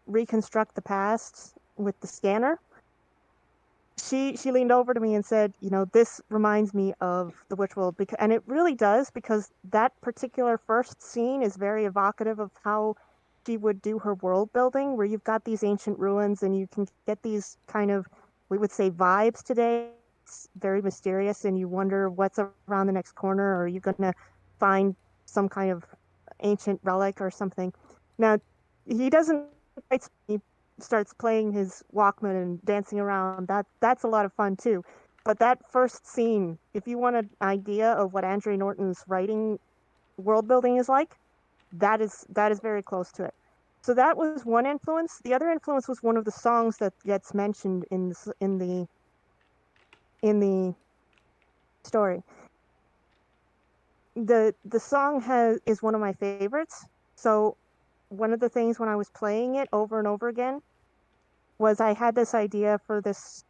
reconstruct the past with the scanner, she leaned over to me and said, this reminds me of the witch world, and it really does, because that particular first scene is very evocative of how she would do her world building, where you've got these ancient ruins and you can get these kind of, we would say, vibes today. It's very mysterious, and you wonder what's around the next corner. Or are you going to find some kind of ancient relic or something? Now, he doesn't quite... he starts playing his Walkman and dancing around. That's a lot of fun too. But that first scene, if you want an idea of what Andrea Norton's writing world building is like, that is very close to it. So that was one influence. The other influence was one of the songs that gets mentioned in the story. The song is one of my favorites. So one of the things when I was playing it over and over again was I had this idea for this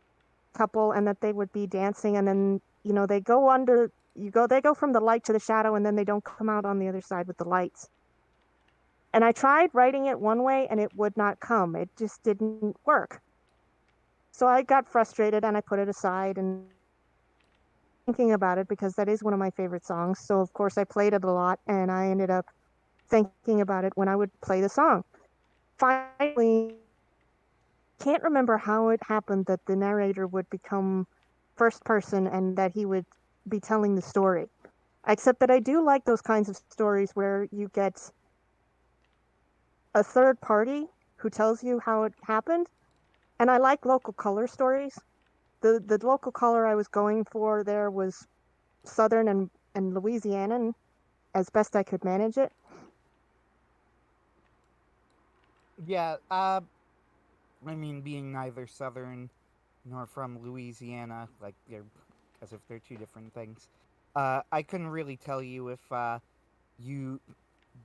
couple, and that they would be dancing, and then they go from the light to the shadow, and then they don't come out on the other side with the lights. And I tried writing it one way, and it would not come. It just didn't work. So I got frustrated, and I put it aside, and thinking about it, because that is one of my favorite songs. So of course I played it a lot, and I ended up thinking about it when I would play the song. Finally, can't remember how it happened that the narrator would become first person and that he would be telling the story. Except that I do like those kinds of stories where you get a third party who tells you how it happened. And I like local color stories. The local color I was going for there was Southern and Louisianan, as best I could manage it. Yeah, I mean, being neither Southern nor from Louisiana, like, as if they're two different things, I couldn't really tell you if you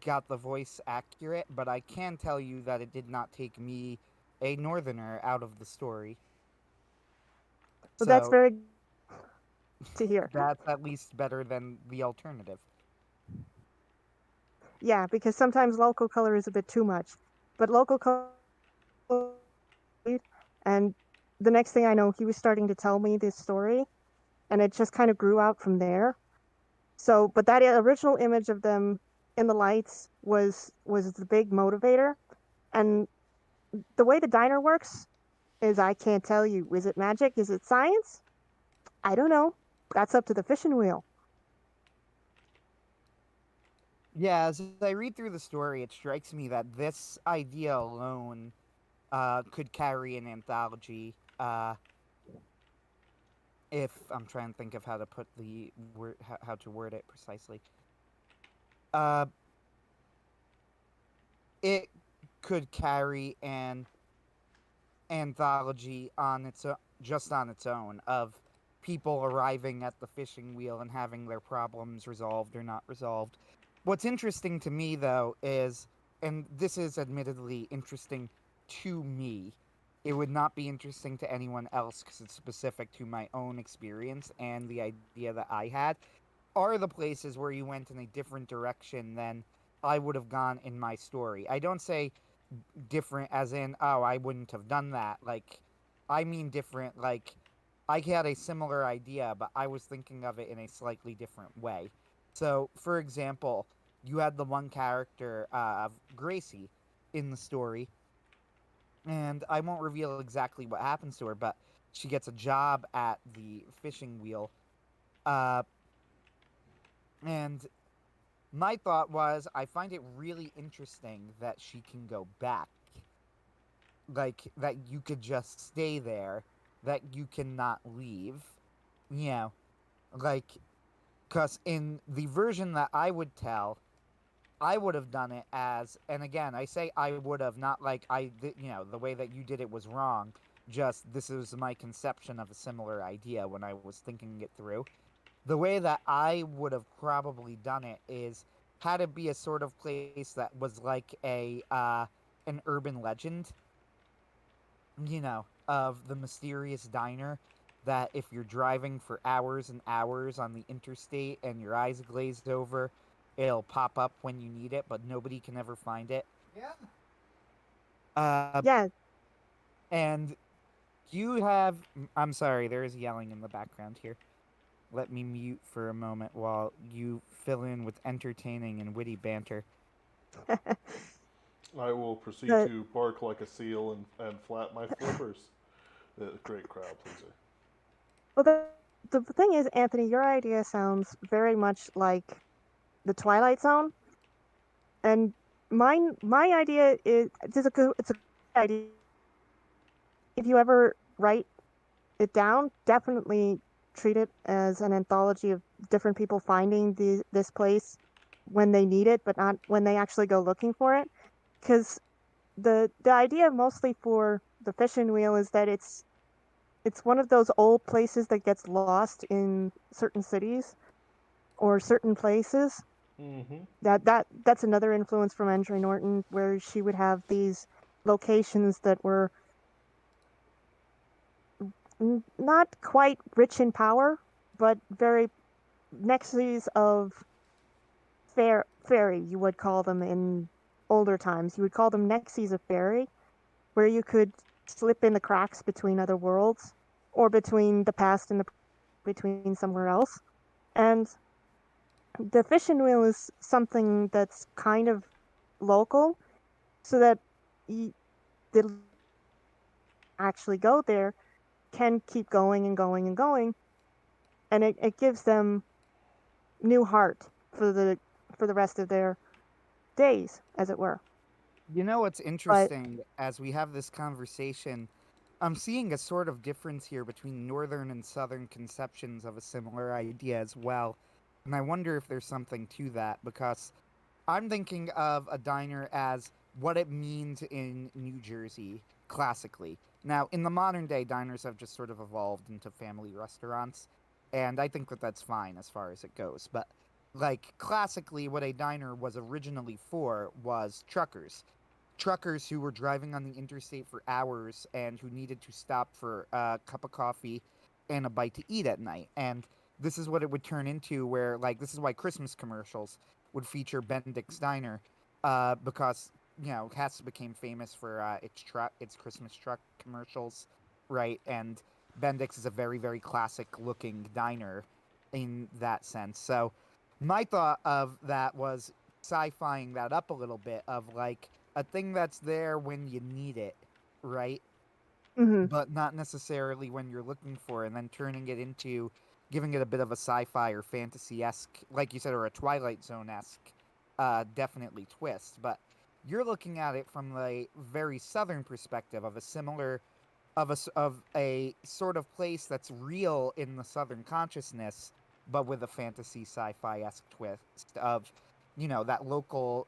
got the voice accurate, but I can tell you that it did not take me, a Northerner, out of the story. So that's very to hear. That's at least better than the alternative. Yeah, because sometimes local color is a bit too much. But local color, and the next thing I know, he was starting to tell me this story, and it just kind of grew out from there. So, but that original image of them in the lights was the big motivator. And the way the diner works is I can't tell you. Is it magic? Is it science? I don't know. That's up to the fishing wheel. Yeah, as I read through the story, it strikes me that this idea alone could carry an anthology. If I'm trying to think of how to put the word, how to word it precisely. Uh, it could carry an anthology on just on its own of people arriving at the fishing wheel and having their problems resolved or not resolved. What's interesting to me though is, and this is admittedly interesting to me, it would not be interesting to anyone else because it's specific to my own experience and the idea that I had, are the places where you went in a different direction than I would have gone in my story. I don't say different as in, oh, I wouldn't have done that. Like, I mean different, like, I had a similar idea, but I was thinking of it in a slightly different way. So, for example, you had the one character of Gracie in the story, and I won't reveal exactly what happens to her, but she gets a job at the fishing wheel. Uh, and my thought was, I find it really interesting that she can go back, like that you could just stay there, that you cannot leave, you know, like, because in the version that I would tell, I would have done it as, and again, I say I would have, not like the way that you did it was wrong, just this is my conception of a similar idea when I was thinking it through. The way that I would have probably done it is had it be a sort of place that was like an urban legend, of the mysterious diner that if you're driving for hours and hours on the interstate and your eyes glazed over, it'll pop up when you need it, but nobody can ever find it. Yeah. Yeah, And you have. I'm sorry, there is yelling in the background here. Let me mute for a moment while you fill in with entertaining and witty banter. I will proceed the to bark like a seal and flap my flippers. Great crowd pleaser. well the thing is, Anthony, your idea sounds very much like the Twilight Zone, and my idea is it's a good idea. If you ever write it down, definitely treat it as an anthology of different people finding this place when they need it, but not when they actually go looking for it. Because the idea mostly for the fishing wheel is that it's one of those old places that gets lost in certain cities or certain places. Mm-hmm. That's another influence from Andrea Norton, where she would have these locations that were not quite rich in power, but very nexus of fairy, you would call them in older times. You would call them nexus of fairy, where you could slip in the cracks between other worlds or between the past and between somewhere else. And the fishing wheel is something that's kind of local, so that the actually go there can keep going and going and going, and it gives them new heart for the rest of their days, as it were. You know what's But interesting as we have this conversation? I'm seeing a sort of difference here between northern and southern conceptions of a similar idea as well. And I wonder if there's something to that because I'm thinking of a diner as what it means in New Jersey classically. Now, in the modern day, diners have just sort of evolved into family restaurants, and I think that that's fine as far as it goes. But, like, classically, what a diner was originally for was truckers. Truckers who were driving on the interstate for hours and who needed to stop for a cup of coffee and a bite to eat at night. And this is what it would turn into, where, like, this is why Christmas commercials would feature Bendick's Diner, because Hess became famous for its Christmas truck commercials, right? And Bendick's is a very, very classic looking diner in that sense. So my thought of that was sci-fying that up a little bit, of like a thing that's there when you need it, right? Mm-hmm. But not necessarily when you're looking for it, and then turning it into giving it a bit of a sci-fi or fantasy-esque, like you said, or a Twilight Zone-esque, definitely twist. But you're looking at it from the very southern perspective of a similar, of a sort of place that's real in the southern consciousness, but with a fantasy sci-fi-esque twist of, that local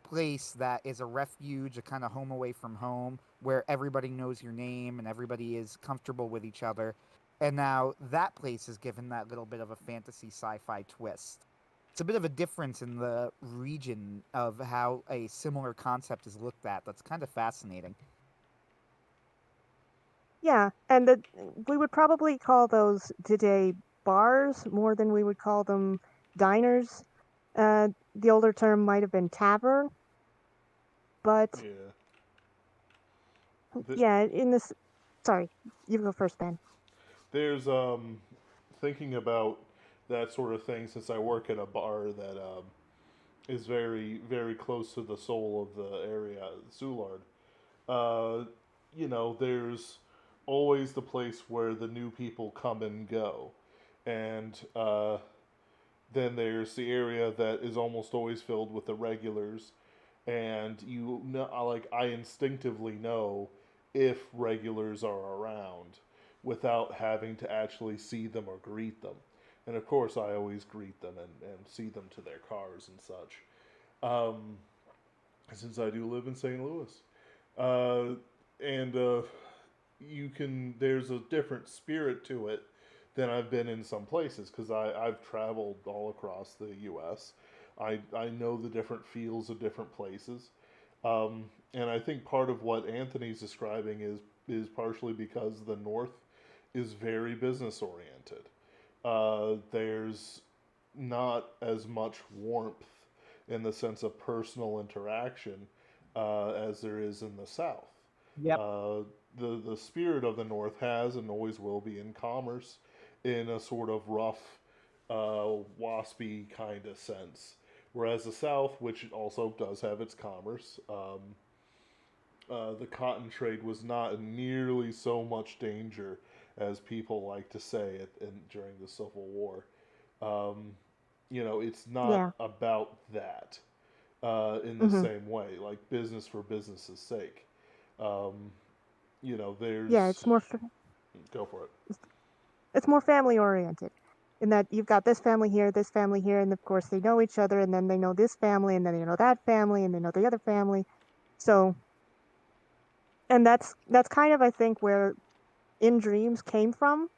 place that is a refuge, a kind of home away from home, where everybody knows your name and everybody is comfortable with each other. And now that place is given that little bit of a fantasy sci-fi twist. It's a bit of a difference in the region of how a similar concept is looked at. That's kind of fascinating. Yeah, and we would probably call those today bars more than we would call them diners. The older term might have been tavern, but yeah, in this. Sorry, you go first, Ben. There's thinking about that sort of thing, since I work at a bar that is very, very close to the soul of the area, Soulard. There's always the place where the new people come and go. And then there's the area that is almost always filled with the regulars. And I instinctively know if regulars are around without having to actually see them or greet them. And of course, I always greet them and see them to their cars and such. Um, since I do live in St. Louis. And there's a different spirit to it than I've been in some places, because I've traveled all across the U.S. I know the different feels of different places. And I think part of what Anthony's describing is partially because the North is very business oriented. There's not as much warmth in the sense of personal interaction as there is in the South. Yep. The spirit of the North has and always will be in commerce, in a sort of rough, waspy kind of sense. Whereas the South, which also does have its commerce, the cotton trade was not in nearly so much danger as people like to say during the Civil War. It's not about that in the same way, like business for business's sake. There's. Yeah, it's more. Go for it. It's more family oriented, in that you've got this family here, and of course they know each other, and then they know this family, and then they know that family, and they know the other family. So, and that's kind of, I think, where In Dreams came from,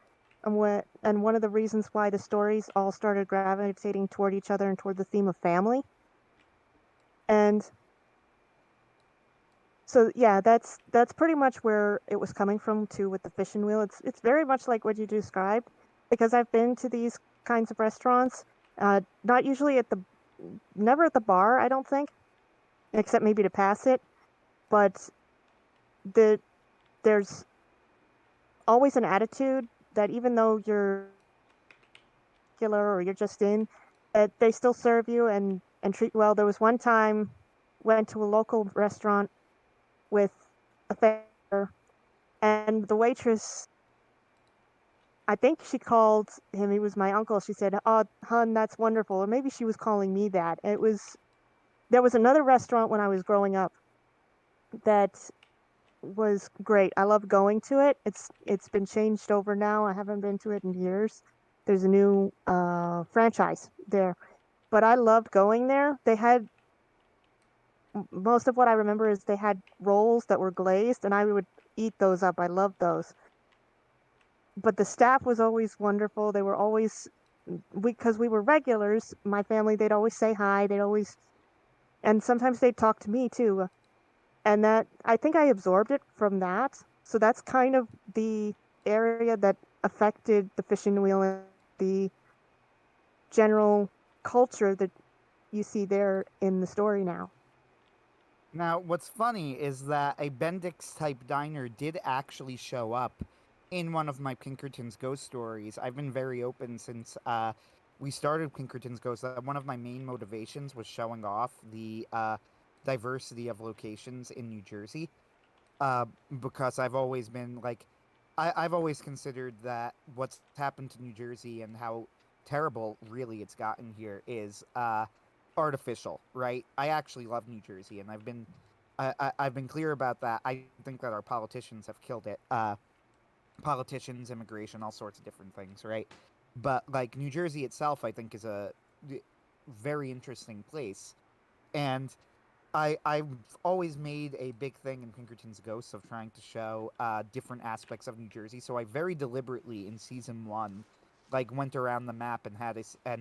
and one of the reasons why the stories all started gravitating toward each other and toward the theme of family. And so yeah, that's pretty much where it was coming from too, with the fishing wheel. It's very much like what you described, because I've been to these kinds of restaurants, not usually never at the bar, I don't think, except maybe to pass it, but there's always an attitude that even though you're regular or you're just in, that they still serve you and treat you well. There was one time went to a local restaurant with a family, and the waitress, I think she called him, he was my uncle, she said, "Oh, hun, that's wonderful." Or maybe she was calling me that. There was another restaurant when I was growing up that was great. I loved going to it. It's been changed over now. I haven't been to it in years. There's a new franchise there. But I loved going there. They had, most of what I remember is they had rolls that were glazed, and I would eat those up. I loved those. But the staff was always wonderful. They were always, because we were regulars, my family, they'd always say hi. And sometimes they'd talk to me too. And that, I think I absorbed it from that. So that's kind of the area that affected the fishing wheel and the general culture that you see there in the story now. Now, what's funny is that a Bendix-type diner did actually show up in one of my Pinkerton's Ghost stories. I've been very open since we started Pinkerton's Ghost. One of my main motivations was showing off the diversity of locations in New Jersey, because I've always been like, I've always considered that what's happened to New Jersey and how terrible really it's gotten here is artificial, right? I actually love New Jersey, and I've been clear about that. I think that our politicians have killed it. Politicians, immigration, all sorts of different things, right? But like New Jersey itself, I think is a very interesting place, and I've always made a big thing in Pinkerton's Ghosts of trying to show different aspects of New Jersey. So I very deliberately in season 1, like went around the map and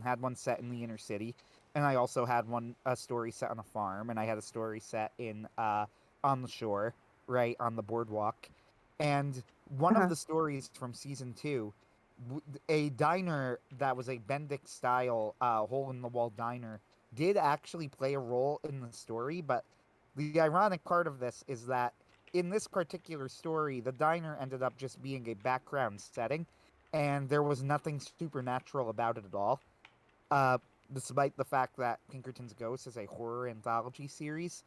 had one set in the inner city, and I also had a story set on a farm, and I had a story set in on the shore, right on the boardwalk, and one of the stories from season 2, a diner that was a Bendix style hole in the wall diner did actually play a role in the story, but the ironic part of this is that in this particular story, the diner ended up just being a background setting, and there was nothing supernatural about it at all. Uh, Despite the fact that Pinkerton's Ghost is a horror anthology series,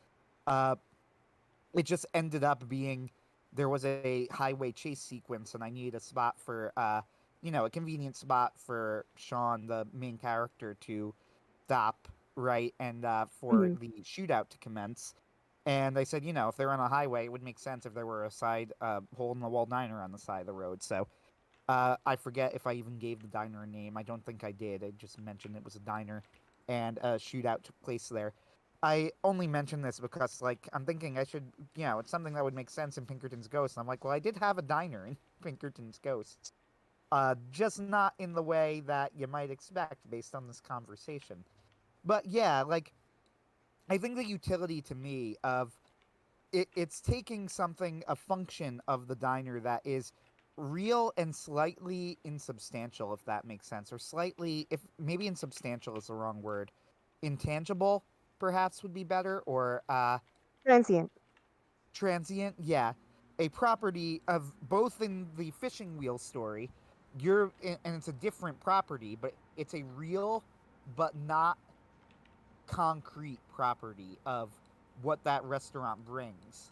uh, it just ended up being there was a highway chase sequence, and I needed a spot for a convenient spot for Sean, the main character, to stop, right, and for the shootout to commence. And I said, if they're on a highway, it would make sense if there were a side hole in the wall diner on the side of the road. So I forget if I even gave the diner a name. I don't think I did. I just mentioned it was a diner, and a shootout took place there. I only mention this because, like, I'm thinking I should, it's something that would make sense in Pinkerton's Ghost. And I'm like, well, I did have a diner in Pinkerton's Ghosts, just not in the way that you might expect based on this conversation. But yeah, like, I think the utility to me of it's taking something, a function of the diner that is real and slightly insubstantial, if that makes sense, or slightly, if maybe insubstantial is the wrong word, intangible perhaps would be better, or transient, yeah, a property of both in the fishing wheel story, and it's a different property, but it's a real but not concrete property of what that restaurant brings,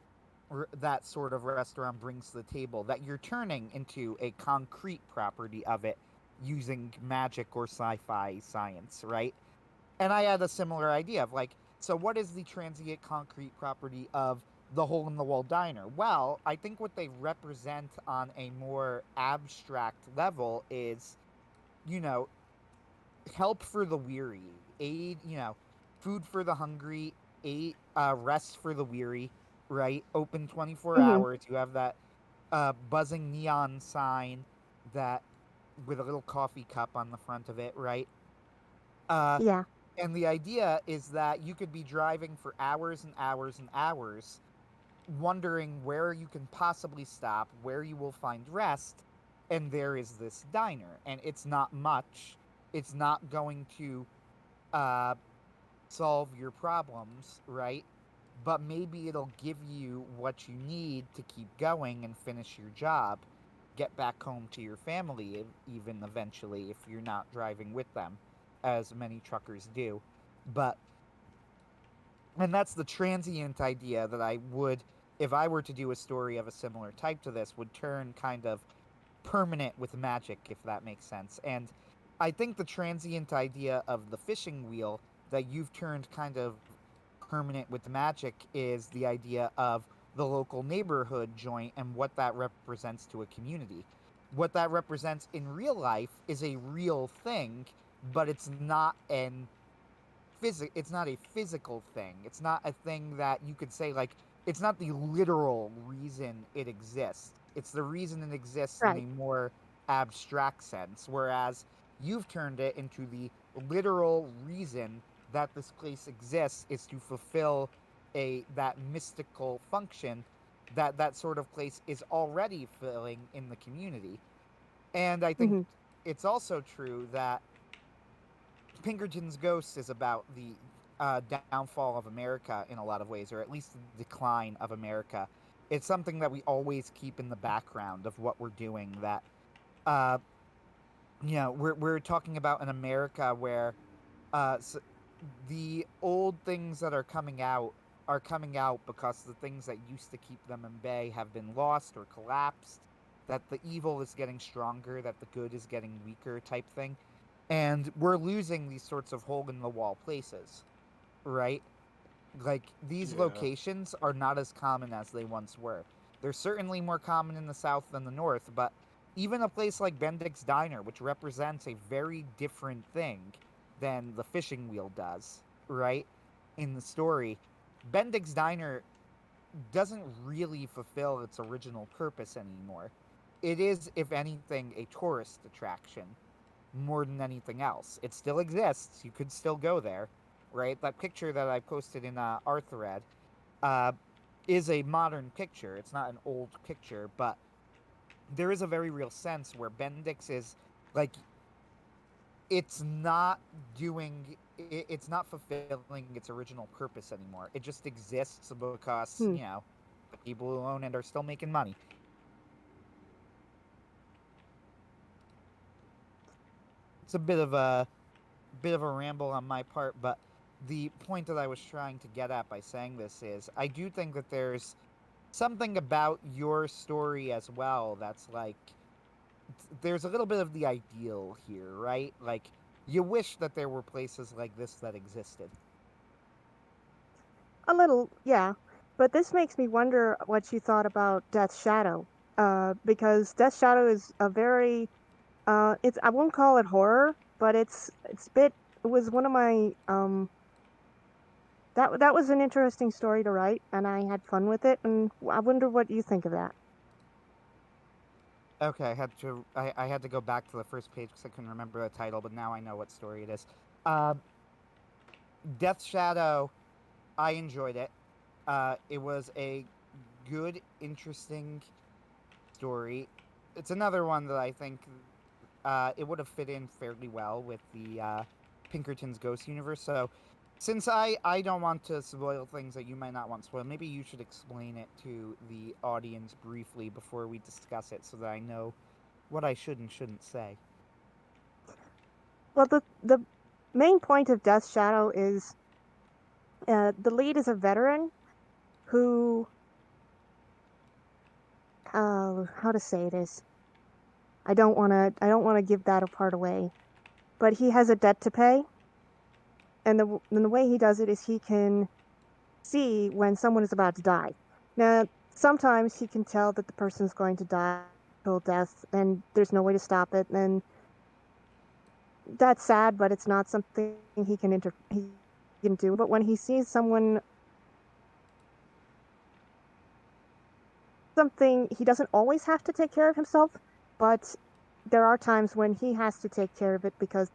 or that sort of restaurant brings to the table, that you're turning into a concrete property of it using magic or sci-fi science, right? And I had a similar idea of like, so what is the transient concrete property of the hole in the wall diner? Well, I think what they represent on a more abstract level is, you know, help for the weary, aid, food for the hungry, aid, rest for the weary, right? Open 24 hours. You have that buzzing neon sign that with a little coffee cup on the front of it, right? Yeah. And the idea is that you could be driving for hours and hours and hours, wondering where you can possibly stop, where you will find rest, and there is this diner, and it's not much. It's not going to solve your problems, right? But maybe it'll give you what you need to keep going and finish your job, get back home to your family, even eventually, if you're not driving with them, as many truckers do. And that's the transient idea that I would, if I were to do a story of a similar type to this, would turn kind of permanent with magic, if that makes sense. And I think the transient idea of the fishing wheel that you've turned kind of permanent with magic is the idea of the local neighborhood joint and what that represents to a community. What that represents in real life is a real thing, but it's not it's not a physical thing. It's not a thing that you could say, like, it's not the literal reason it exists. It's the reason it exists in a more abstract sense, whereas you've turned it into the literal reason that this place exists is to fulfill that mystical function that sort of place is already filling in the community. And I think it's also true that Pinkerton's Ghost is about downfall of America in a lot of ways, or at least the decline of America. It's something that we always keep in the background of what we're doing. That uh, we're talking about an America where the old things that are coming out because the things that used to keep them in bay have been lost or collapsed. That the evil is getting stronger, that the good is getting weaker, type thing, and we're losing these sorts of hole in the wall places, right? Like, these Yeah. locations are not as common as they once were. They're certainly more common in the South than the North, but even a place like Bendick's Diner, which represents a very different thing than the fishing wheel does, right? In the story, Bendick's Diner doesn't really fulfill its original purpose anymore. It is, if anything, a tourist attraction more than anything else. It still exists. You could still go there, right? That picture that I posted in our thread uh, is a modern picture. It's not an old picture, but there is a very real sense where Bendix is like, it's not it's not fulfilling its original purpose anymore. It just exists because Hmm. the people who own it are still making money. It's a bit of a ramble on my part, but the point that I was trying to get at by saying this is I do think that there's something about your story as well that's like, there's a little bit of the ideal here, right? Like, you wish that there were places like this that existed. A little, yeah. But this makes me wonder what you thought about Death Shadow. Because Death Shadow is a very it's I won't call it horror, but it was one of my that was an interesting story to write, and I had fun with it, and I wonder what you think of that. Okay, I had to go back to the first page because I couldn't remember the title, but now I know what story it is. Uh, Death Shadow, I enjoyed it. It was a good, interesting story. It's another one that I think it would have fit in fairly well with the Pinkerton's Ghost universe. So, since I don't want to spoil things that you might not want spoiled, maybe you should explain it to the audience briefly before we discuss it, so that I know what I should and shouldn't say. Well, the main point of Death Shadow is the lead is a veteran who how to say this. I don't want to give that a part away. But he has a debt to pay, and the way he does it is he can see when someone is about to die. Now, sometimes he can tell that the person is going to die till death, and there's no way to stop it. And that's sad, but it's not something he can do. But when he sees something, he doesn't always have to take care of himself, but there are times when he has to take care of it, because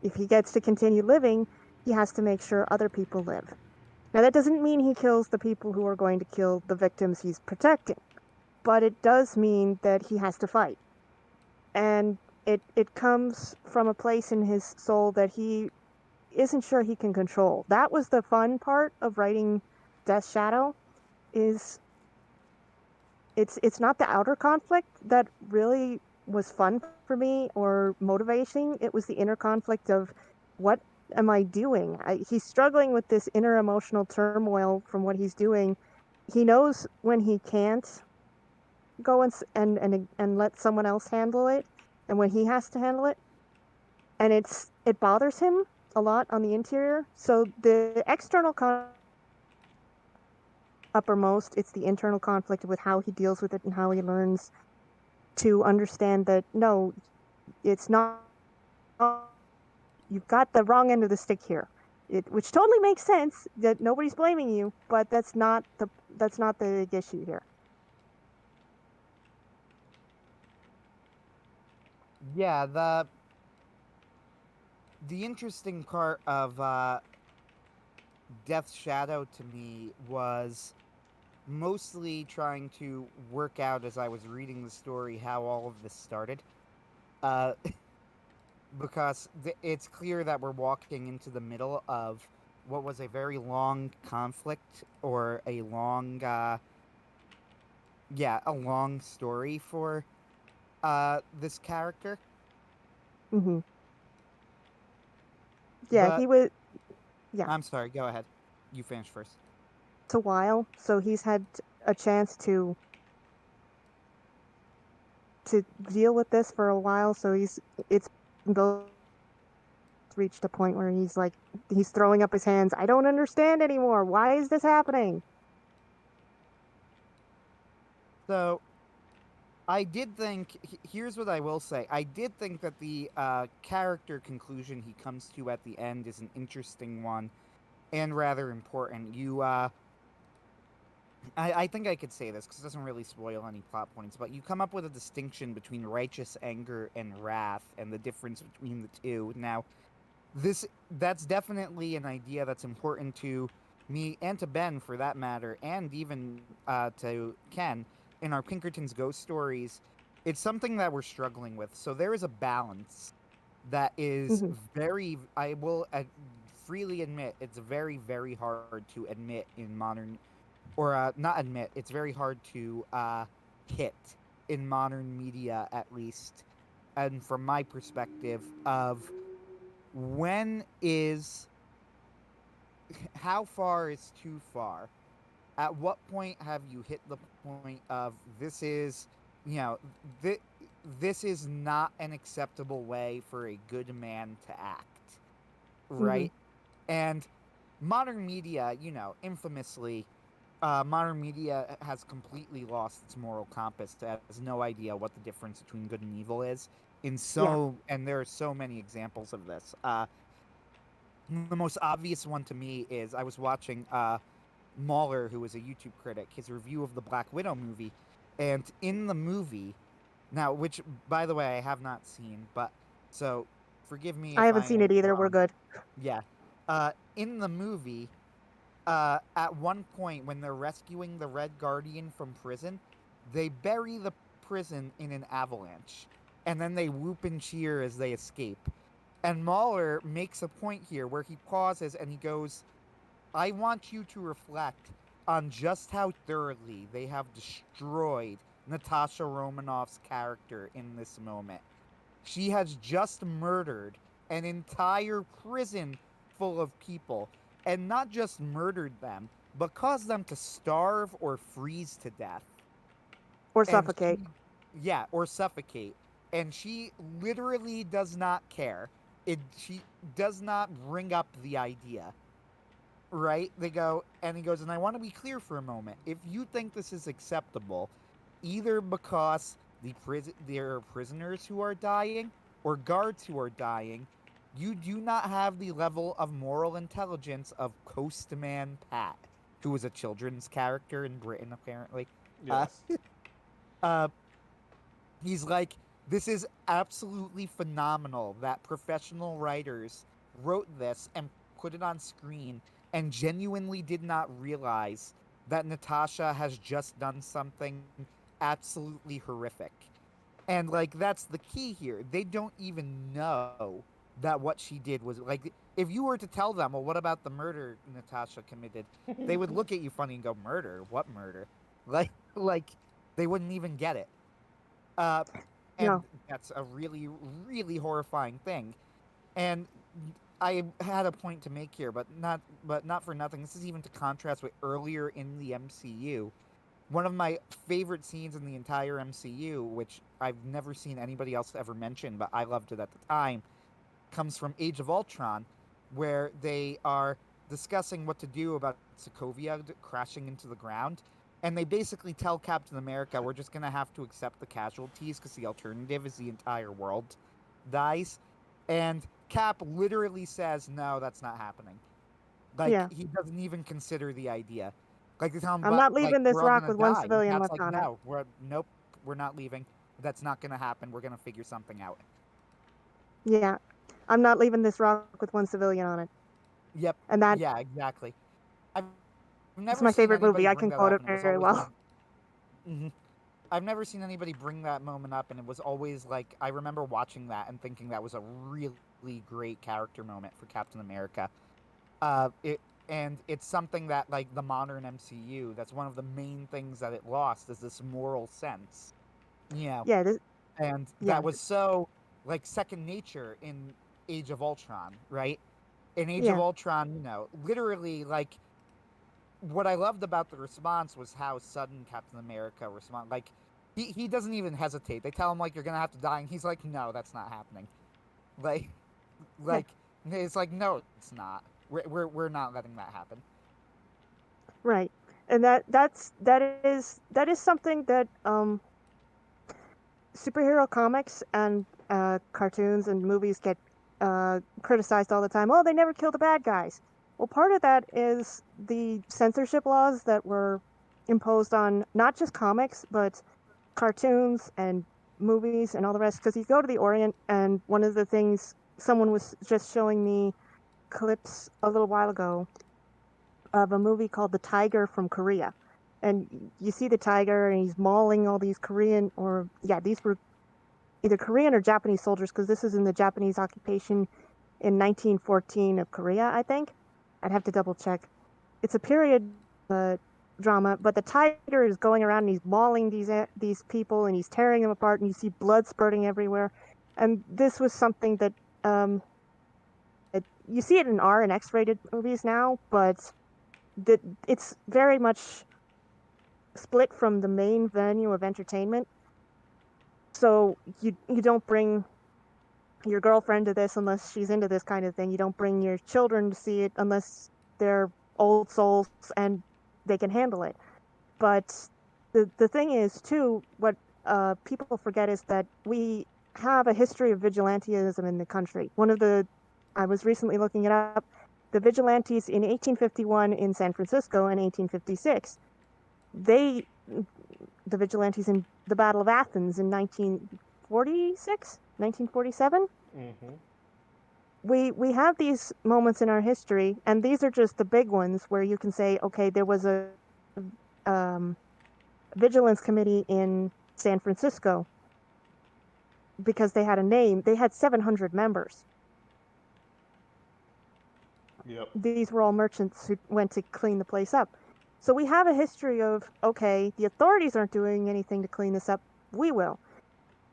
if he gets to continue living, he has to make sure other people live. Now, that doesn't mean he kills the people who are going to kill the victims he's protecting, but it does mean that he has to fight. And it comes from a place in his soul that he isn't sure he can control. That was the fun part of writing Death Shadow, is it's not the outer conflict that really was fun for me or motivating. It was the inner conflict of, what am I doing? He's struggling with this inner emotional turmoil from what he's doing. He knows when he can't go and let someone else handle it, and when he has to handle it, and it bothers him a lot on the interior. So the external uppermost, it's the internal conflict with how he deals with it and how he learns to understand that, no, it's not, you've got the wrong end of the stick here. Which totally makes sense, that nobody's blaming you, but that's not the big issue here. Yeah, the interesting part of Death's Shadow to me was mostly trying to work out as I was reading the story how all of this started. Uh, because it's clear that we're walking into the middle of what was a very long conflict or a long, a long story for this character. Mm-hmm. Yeah, But he was. Yeah, I'm sorry. Go ahead. You finish first. it's a while, so he's had a chance to deal with this for a while. So it's both reached a point where he's throwing up his hands. I don't understand anymore. Why is this happening? So I did think. Here's what I will say. I did think that the character conclusion he comes to at the end is an interesting one and rather important. I think I could say this because it doesn't really spoil any plot points, but you come up with a distinction between righteous anger and wrath and the difference between the two. Now, that's definitely an idea that's important to me and to Ben for that matter, and even to Ken in our Pinkerton's Ghost Stories. It's something that we're struggling with. So there is a balance that is Hmm. very, I will freely admit, it's very, very hard to admit in modern, or not admit, it's very hard to hit in modern media, at least. And from my perspective, of when is how far is too far? At what point have you hit the point of this is, you know, th- this is not an acceptable way for a good man to act, Hmm. right? And modern media, infamously, modern media has completely lost its moral compass. It has no idea what the difference between good and evil is. Yeah, And there are so many examples of this. The most obvious one to me is I was watching Mahler, who is a YouTube critic, his review of the Black Widow movie, and in the movie, now, which by the way I have not seen, but so forgive me I if haven't I seen am it either. We're wrong. good. Yeah, in the movie, at one point when they're rescuing the Red Guardian from prison, they bury the prison in an avalanche, and then they whoop and cheer as they escape. And Mahler makes a point here where he pauses and he goes, I want you to reflect on just how thoroughly they have destroyed Natasha Romanoff's character in this moment. She has just murdered an entire prison full of people, and not just murdered them, but caused them to starve or freeze to death. Or And suffocate. yeah, or suffocate. And she literally does not care. She does not bring up the idea, right? They go, and he goes, and I want to be clear for a moment. If you think this is acceptable, either because there are prisoners who are dying or guards who are dying, you do not have the level of moral intelligence of Coastman Pat, who was a children's character in Britain, apparently. Uh, Yes. uh, he's like, this is absolutely phenomenal that professional writers wrote this and put it on screen and genuinely did not realize that Natasha has just done something absolutely horrific. And like that's the key here. They don't even know that what she did was like if you were to tell them, well, what about the murder Natasha committed? They would look at you funny and go, "Murder? What murder?" Like they wouldn't even get it. Uh, and No. that's a really, really horrifying thing. And I had a point to make here, but not for nothing. This is even to contrast with earlier in the MCU. One of my favorite scenes in the entire MCU, which I've never seen anybody else ever mention, but I loved it at the time, comes from Age of Ultron, where they are discussing what to do about Sokovia crashing into the ground. And they basically tell Captain America, we're just going to have to accept the casualties because the alternative is the entire world dies. And Cap literally says, no, that's not happening. Like, Yeah. he doesn't even consider the idea. Like, they tell him, I'm but, not like, leaving this we're all rock going to with one die. And civilian Cap's left like, on it. no, nope, we're not leaving. That's not going to happen. We're going to figure something out. Yeah. I'm not leaving this rock with one civilian on it. Yep. And that Yeah, exactly. I've is never my seen favorite anybody movie. I bring can that quote up, it and it was very always well. Mhm. I've never seen anybody bring that moment up, and it was always like I remember watching that and thinking that was a really great character moment for Captain America. And it's something that like the modern MCU, that's one of the main things that it lost is this moral sense. You know, Yeah, and yeah, that was so like second nature in Age of Ultron, right? In Age of yeah, Ultron, you know, literally like what I loved about the response was how sudden Captain America responded. Like he doesn't even hesitate. They tell him like you're gonna have to die, and he's like, no, that's not happening. Like yeah, like it's like no, it's not. We're not letting that happen. right. And that is something that superhero comics and cartoons and movies get criticized all the time. Oh, they never kill the bad guys. Well, part of that is the censorship laws that were imposed on not just comics, but cartoons and movies and all the rest. Because you go to the Orient, and one of the things someone was just showing me clips a little while ago of a movie called The Tiger from Korea. And you see the tiger, and he's mauling all these Korean, or yeah, these were either Korean or Japanese soldiers, because this is in the Japanese occupation in 1914 of Korea, I think. I'd have to double check. It's a period drama, but the tiger is going around and he's mauling these people and he's tearing them apart, and you see blood spurting everywhere. And this was something that you see it in R and X-rated movies now, but that it's very much split from the main venue of entertainment. So you don't bring your girlfriend to this unless she's into this kind of thing. You don't bring your children to see it unless they're old souls and they can handle it. But the thing is too, what people forget is that we have a history of vigilantism in the country. I was recently looking it up, the vigilantes in 1851 in San Francisco and 1856, the vigilantes in the Battle of Athens in 1946, 1947. Mm-hmm. We have these moments in our history, and these are just the big ones where you can say, okay, there was a vigilance committee in San Francisco because they had a name. They had 700 members. Yep. These were all merchants who went to clean the place up. So we have a history of, okay, the authorities aren't doing anything to clean this up. We will.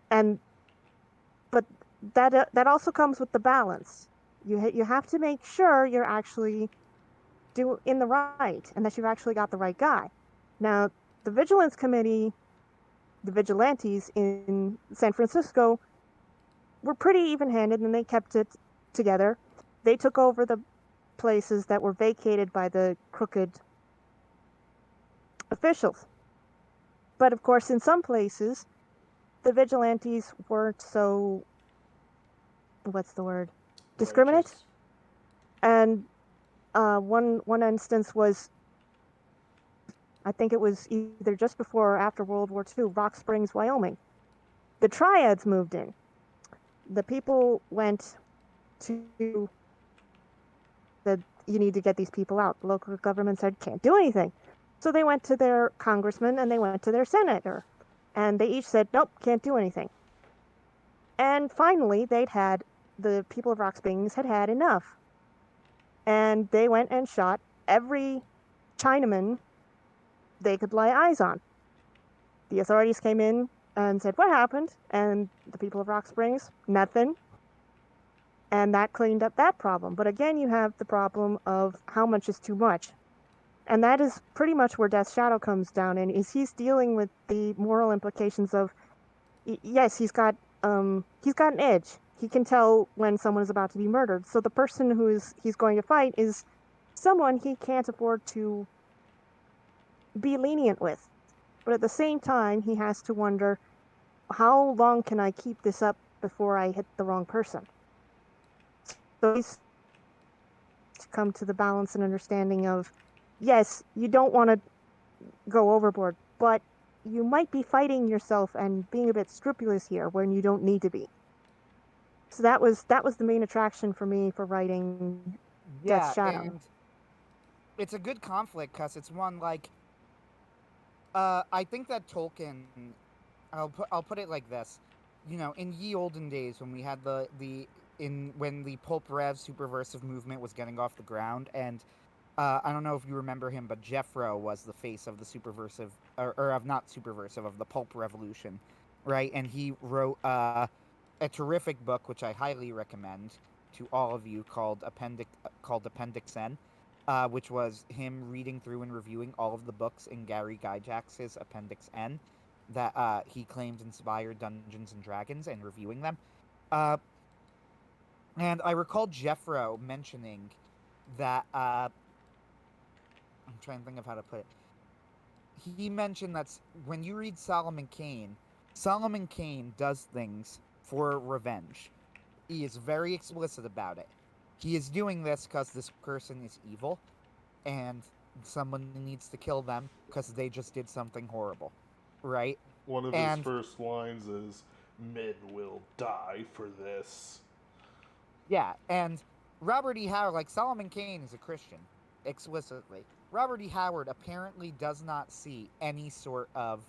But that also comes with the balance. You have to make sure you're actually in the right and that you've actually got the right guy. Now, the Vigilance Committee, the vigilantes in San Francisco, were pretty even-handed, and they kept it together. They took over the places that were vacated by the crooked officials. But of course, in some places, the vigilantes weren't so, what's the word, discriminate. Righteous. And one instance was, I think it was either just before or after World War II, Rock Springs, Wyoming. The triads moved in. The people went to the, you need to get these people out. The local government said, can't do anything. So they went to their congressman and they went to their senator. And they each said, nope, can't do anything. And finally, the people of Rock Springs had had enough. And they went and shot every Chinaman they could lay eyes on. The authorities came in and said, what happened? And the people of Rock Springs, nothing. And that cleaned up that problem. But again, you have the problem of how much is too much. And that is pretty much where Death's Shadow comes down in, is he's dealing with the moral implications of, yes, he's got an edge. He can tell when someone is about to be murdered. So the person he's going to fight is someone he can't afford to be lenient with. But at the same time, he has to wonder, how long can I keep this up before I hit the wrong person? So he's to come to the balance and understanding of, yes, you don't want to go overboard, but you might be fighting yourself and being a bit scrupulous here when you don't need to be. So that was the main attraction for me for writing Death's Shadow. And it's a good conflict because it's one like I think that Tolkien I'll put it like this. You know, in ye olden days when we had when the Pulp Rev Superversive movement was getting off the ground, and I don't know if you remember him, but Jeffro was the face of the Superversive, or of not Superversive, of the Pulp Revolution, right? And he wrote a terrific book, which I highly recommend to all of you, called Appendix N, which was him reading through and reviewing all of the books in Gary Gygax's Appendix N that he claimed inspired Dungeons and Dragons, and reviewing them. Uh, and I recall Jeffro mentioning that I'm trying to think of how to put it. He mentioned that when you read Solomon Kane does things for revenge. He is very explicit about it. He is doing this because this person is evil, and someone needs to kill them because they just did something horrible, right? One of his And first lines is, "Men will die for this." yeah, and Robert E. Howard, like Solomon Kane, is a Christian, explicitly. Robert E. Howard apparently does not see any sort of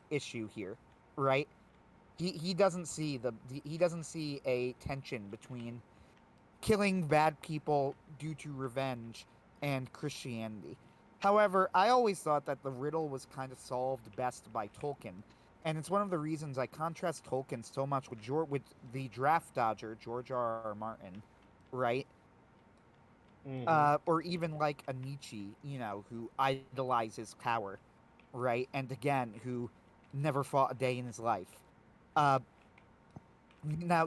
issue here, right? He doesn't see he doesn't see a tension between killing bad people due to revenge and Christianity. However, I always thought that the riddle was kind of solved best by Tolkien, and it's one of the reasons I contrast Tolkien so much with the draft dodger George R. R. Martin, right? Or even like a Nietzsche, you know, who idolizes power, right? And again, who never fought a day in his life. Now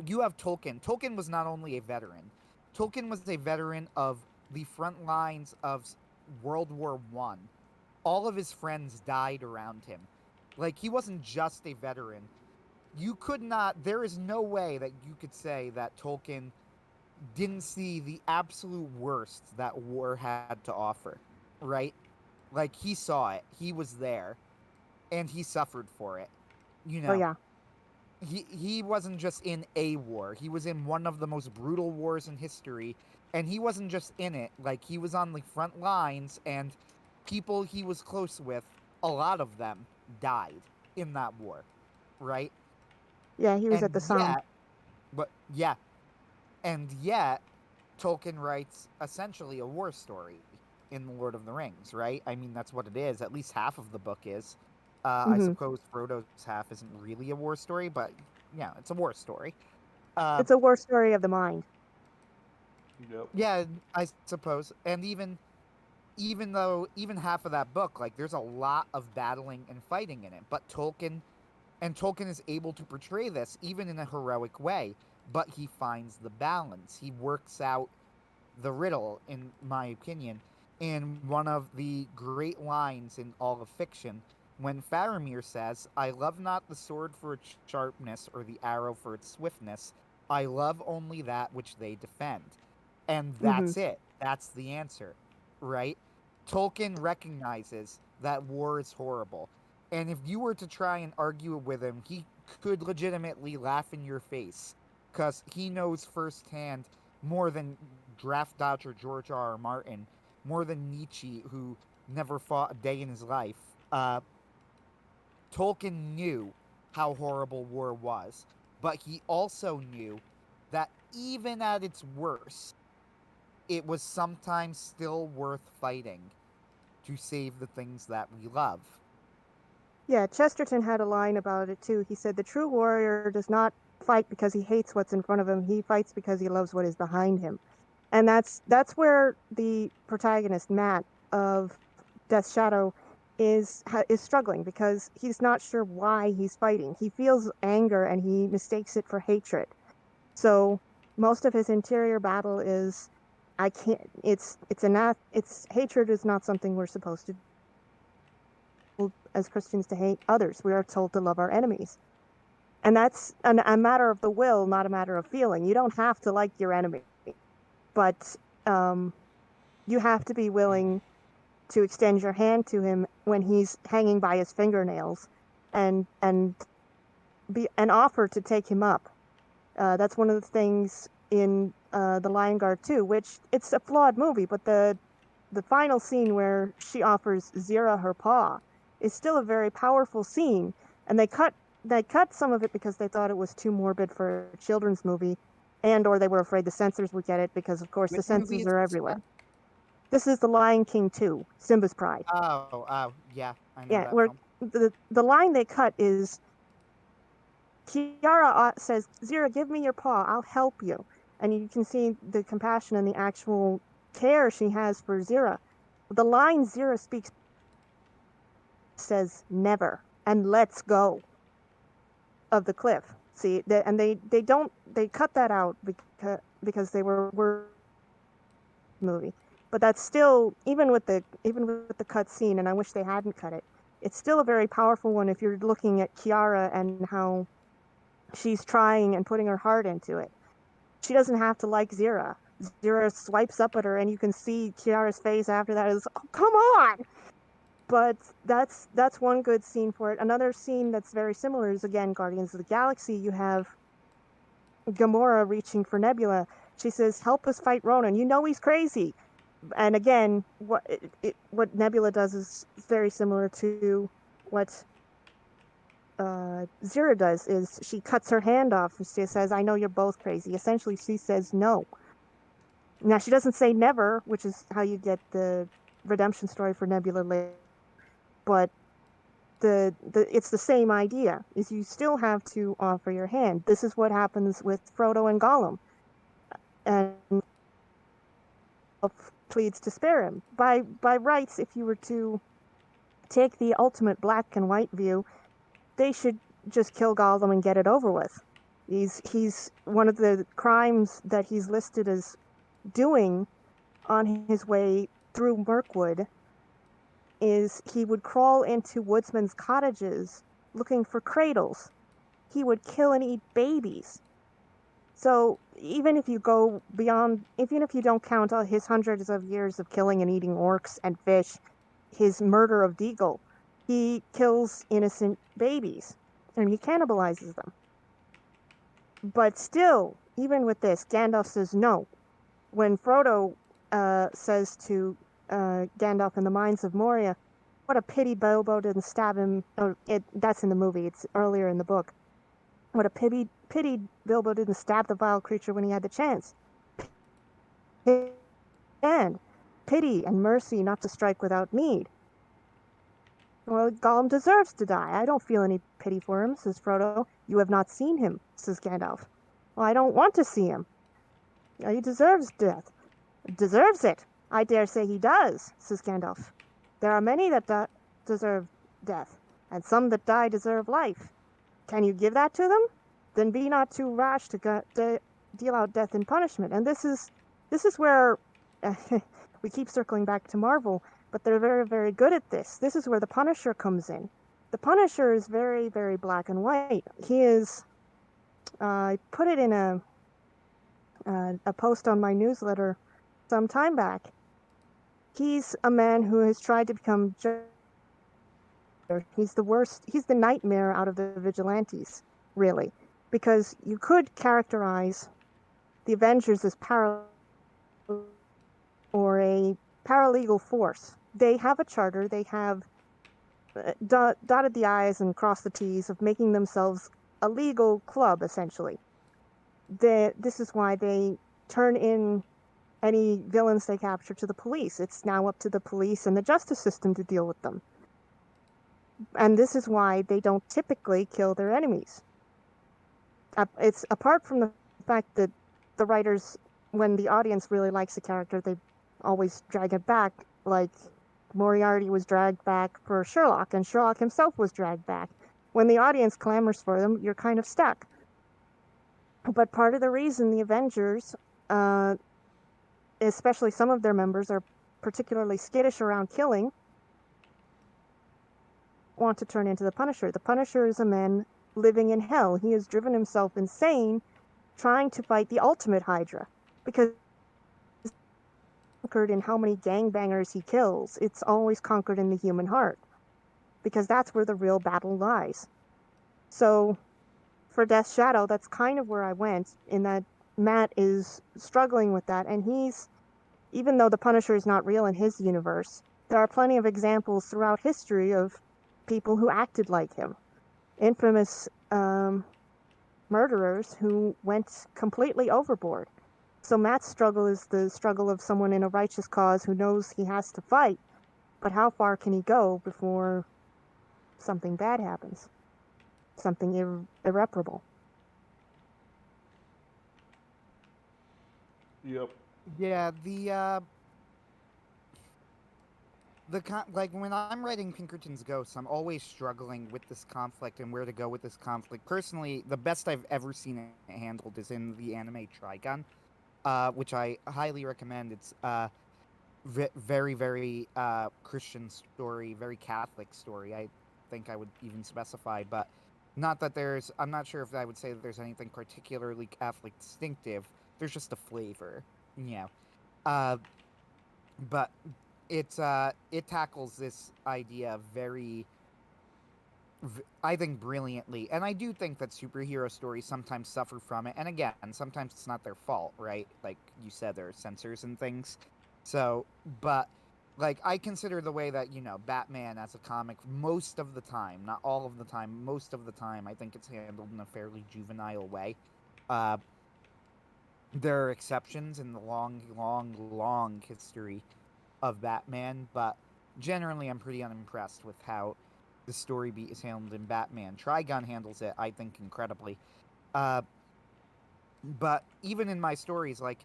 you have Tolkien. Tolkien was not only a veteran. Tolkien was a veteran of the front lines of World War I. All of his friends died around him. Like, he wasn't just a veteran. You could not, there is no way that you could say that Tolkien didn't see the absolute worst that war had to offer, right? Like, he saw it. He was there. And he suffered for it. You know? Oh, yeah. He wasn't just in a war. He was in one of the most brutal wars in history. And he wasn't just in it. Like, he was on the front lines, and people he was close with, a lot of them died in that war, right? Yeah, he was And at the Somme. And yet, Tolkien writes essentially a war story in The Lord of the Rings, right? I mean, that's what it is. At least half of the book is. I suppose Frodo's half isn't really a war story, but yeah, it's a war story. It's a war story of the mind. Yep. Yeah, I suppose. And even half of that book, like, there's a lot of battling and fighting in it, but Tolkien is able to portray this even in a heroic way, but he finds the balance. He works out the riddle, in my opinion, in one of the great lines in all of fiction, when Faramir says, "I love not the sword for its sharpness or the arrow for its swiftness. I love only that which they defend." And that's it. That's the answer, right? Tolkien recognizes that war is horrible. And if you were to try and argue it with him, he could legitimately laugh in your face, because he knows firsthand, more than draft dodger George R. R. Martin, more than Nietzsche, who never fought a day in his life. Tolkien knew how horrible war was, but he also knew that even at its worst, it was sometimes still worth fighting to save the things that we love. Yeah, Chesterton had a line about it too. He said, "The true warrior does not fight because he hates what's in front of him. He fights because he loves what is behind him." And that's where the protagonist, Matt, of Death's Shadow is struggling, because he's not sure why he's fighting. He feels anger and he mistakes it for hatred. So most of his interior battle is, hatred is not something we're supposed to, as Christians, to hate others. We are told to love our enemies. And that's a matter of the will, not a matter of feeling. You don't have to like your enemy, but you have to be willing to extend your hand to him when he's hanging by his fingernails, and offer to take him up. That's one of the things in The Lion Guard 2, which, it's a flawed movie, but the final scene where she offers Zira her paw is still a very powerful scene, and they cut some of it because they thought it was too morbid for a children's movie, or they were afraid the censors would get it because, of course, the censors are everywhere. This is The Lion King 2, Simba's Pride. Oh, yeah, I know that where film. the line they cut is Kiara says, "Zira, give me your paw, I'll help you." And you can see the compassion and the actual care she has for Zira. The line Zira speaks says never and let's go of the cliff. See, they cut that out because they were movie. But that's still, even with the cut scene, and I wish they hadn't cut it, it's still a very powerful one if you're looking at Kiara and how she's trying and putting her heart into it. She doesn't have to like Zira. Zira swipes up at her, and you can see Kiara's face after that is, "Oh, come on!" But that's one good scene for it. Another scene that's very similar is, again, Guardians of the Galaxy. You have Gamora reaching for Nebula. She says, "Help us fight Ronan. You know he's crazy." And again, what Nebula does is very similar to what Zira does. Is she cuts her hand off and she says, "I know you're both crazy." Essentially, she says no. Now, she doesn't say never, which is how you get the redemption story for Nebula later. But it's the same idea. Is you still have to offer your hand. This is what happens with Frodo and Gollum. And pleads to spare him. By rights, if you were to take the ultimate black and white view, they should just kill Gollum and get it over with. He's one of the crimes that he's listed as doing on his way through Mirkwood is he would crawl into woodsmen's cottages looking for cradles. He would kill and eat babies. So even if you go beyond, even if you don't count his hundreds of years of killing and eating orcs and fish, his murder of Deagle, he kills innocent babies and he cannibalizes them. But still, even with this, Gandalf says no. When Frodo says to Gandalf in the Mines of Moria, "What a pity Bilbo didn't stab him." Oh, that's in the movie. It's earlier in the book. What a pity Bilbo didn't stab the vile creature when he had the chance. And pity and mercy not to strike without need. "Well, Gollum deserves to die. I don't feel any pity for him," says Frodo. "You have not seen him," says Gandalf. "Well, I don't want to see him." "He deserves death." "Deserves it? I dare say he does," says Gandalf. "There are many that deserve death, and some that die deserve life. Can you give that to them? Then be not too rash to deal out death in punishment." And this is where we keep circling back to Marvel, but they're very, very good at this. This is where the Punisher comes in. The Punisher is very, very black and white. He is. I put it in a post on my newsletter some time back. He's a man who has tried to become. He's the worst. He's the nightmare out of the vigilantes, really, because you could characterize the Avengers as or a paralegal force. They have a charter. They have dotted the I's and crossed the T's of making themselves a legal club, essentially. This is why they turn in any villains they capture to the police. It's now up to the police and the justice system to deal with them. And this is why they don't typically kill their enemies. It's apart from the fact that the writers, when the audience really likes a character, they always drag it back. Like Moriarty was dragged back for Sherlock, and Sherlock himself was dragged back. When the audience clamors for them, you're kind of stuck. But part of the reason the Avengers, especially some of their members, are particularly skittish around killing, want to turn into the Punisher. The Punisher is a man living in hell. He has driven himself insane trying to fight the ultimate Hydra, because it's conquered in how many gangbangers he kills. It's always conquered in the human heart, because that's where the real battle lies. So for Death's Shadow, that's kind of where I went, in that Matt is struggling with that, and even though the Punisher is not real in his universe, there are plenty of examples throughout history of people who acted like him. infamous murderers who went completely overboard. So Matt's struggle is the struggle of someone in a righteous cause who knows he has to fight, but how far can he go before something bad happens? Something irreparable. Yep. Yeah, like when I'm writing Pinkerton's Ghosts, I'm always struggling with this conflict and where to go with this conflict. Personally, the best I've ever seen it handled is in the anime Trigun, which I highly recommend. It's very, very Christian story, very Catholic story. I think I would even specify, but not that I'm not sure if I would say that there's anything particularly Catholic distinctive. There's just a flavor, you know. Uh, but it tackles this idea very, I think, brilliantly, and I do think that superhero stories sometimes suffer from it. And again, sometimes it's not their fault, right? Like you said, there are censors and things. So, but like I consider the way that Batman as a comic most of the time, not all of the time, most of the time, I think it's handled in a fairly juvenile way. Uh, there are exceptions in the long, long, long history of Batman, but generally I'm pretty unimpressed with how the story beat is handled in Batman. Trigun handles it, I think, incredibly. Uh, but even in my stories, like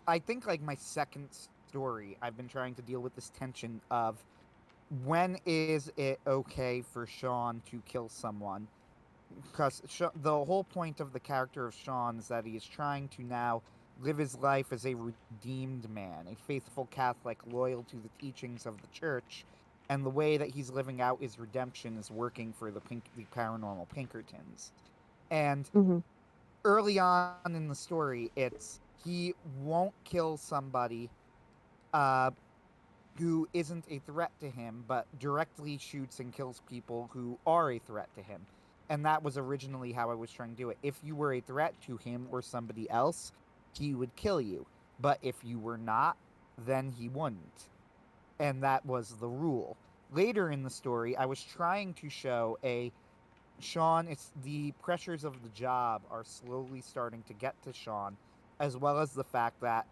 I think like my second story, I've been trying to deal with this tension of when is it okay for Sean to kill someone? Because the whole point of the character of Sean is that he is trying to now live his life as a redeemed man, a faithful Catholic loyal to the teachings of the church, and the way that he's living out his redemption is working for the paranormal Pinkertons. And Mm-hmm. early on in the story, it's he won't kill somebody who isn't a threat to him, but directly shoots and kills people who are a threat to him. And that was originally how I was trying to do it. If you were a threat to him or somebody else, he would kill you. But if you were not, then he wouldn't. And that was the rule. Later in the story, I was trying to show Sean, it's the pressures of the job are slowly starting to get to Sean, as well as the fact that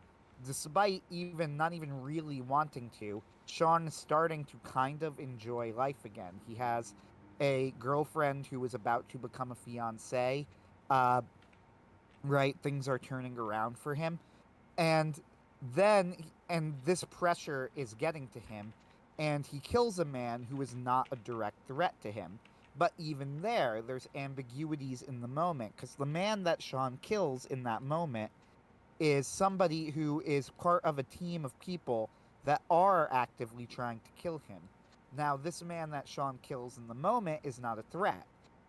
despite not even really wanting to, Sean is starting to kind of enjoy life again. He has a girlfriend who is about to become a fiance. Right, things are turning around for him, and this pressure is getting to him, and he kills a man who is not a direct threat to him. But even there's ambiguities in the moment, because the man that Sean kills in that moment is somebody who is part of a team of people that are actively trying to kill him. Now, this man that Sean kills in the moment is not a threat.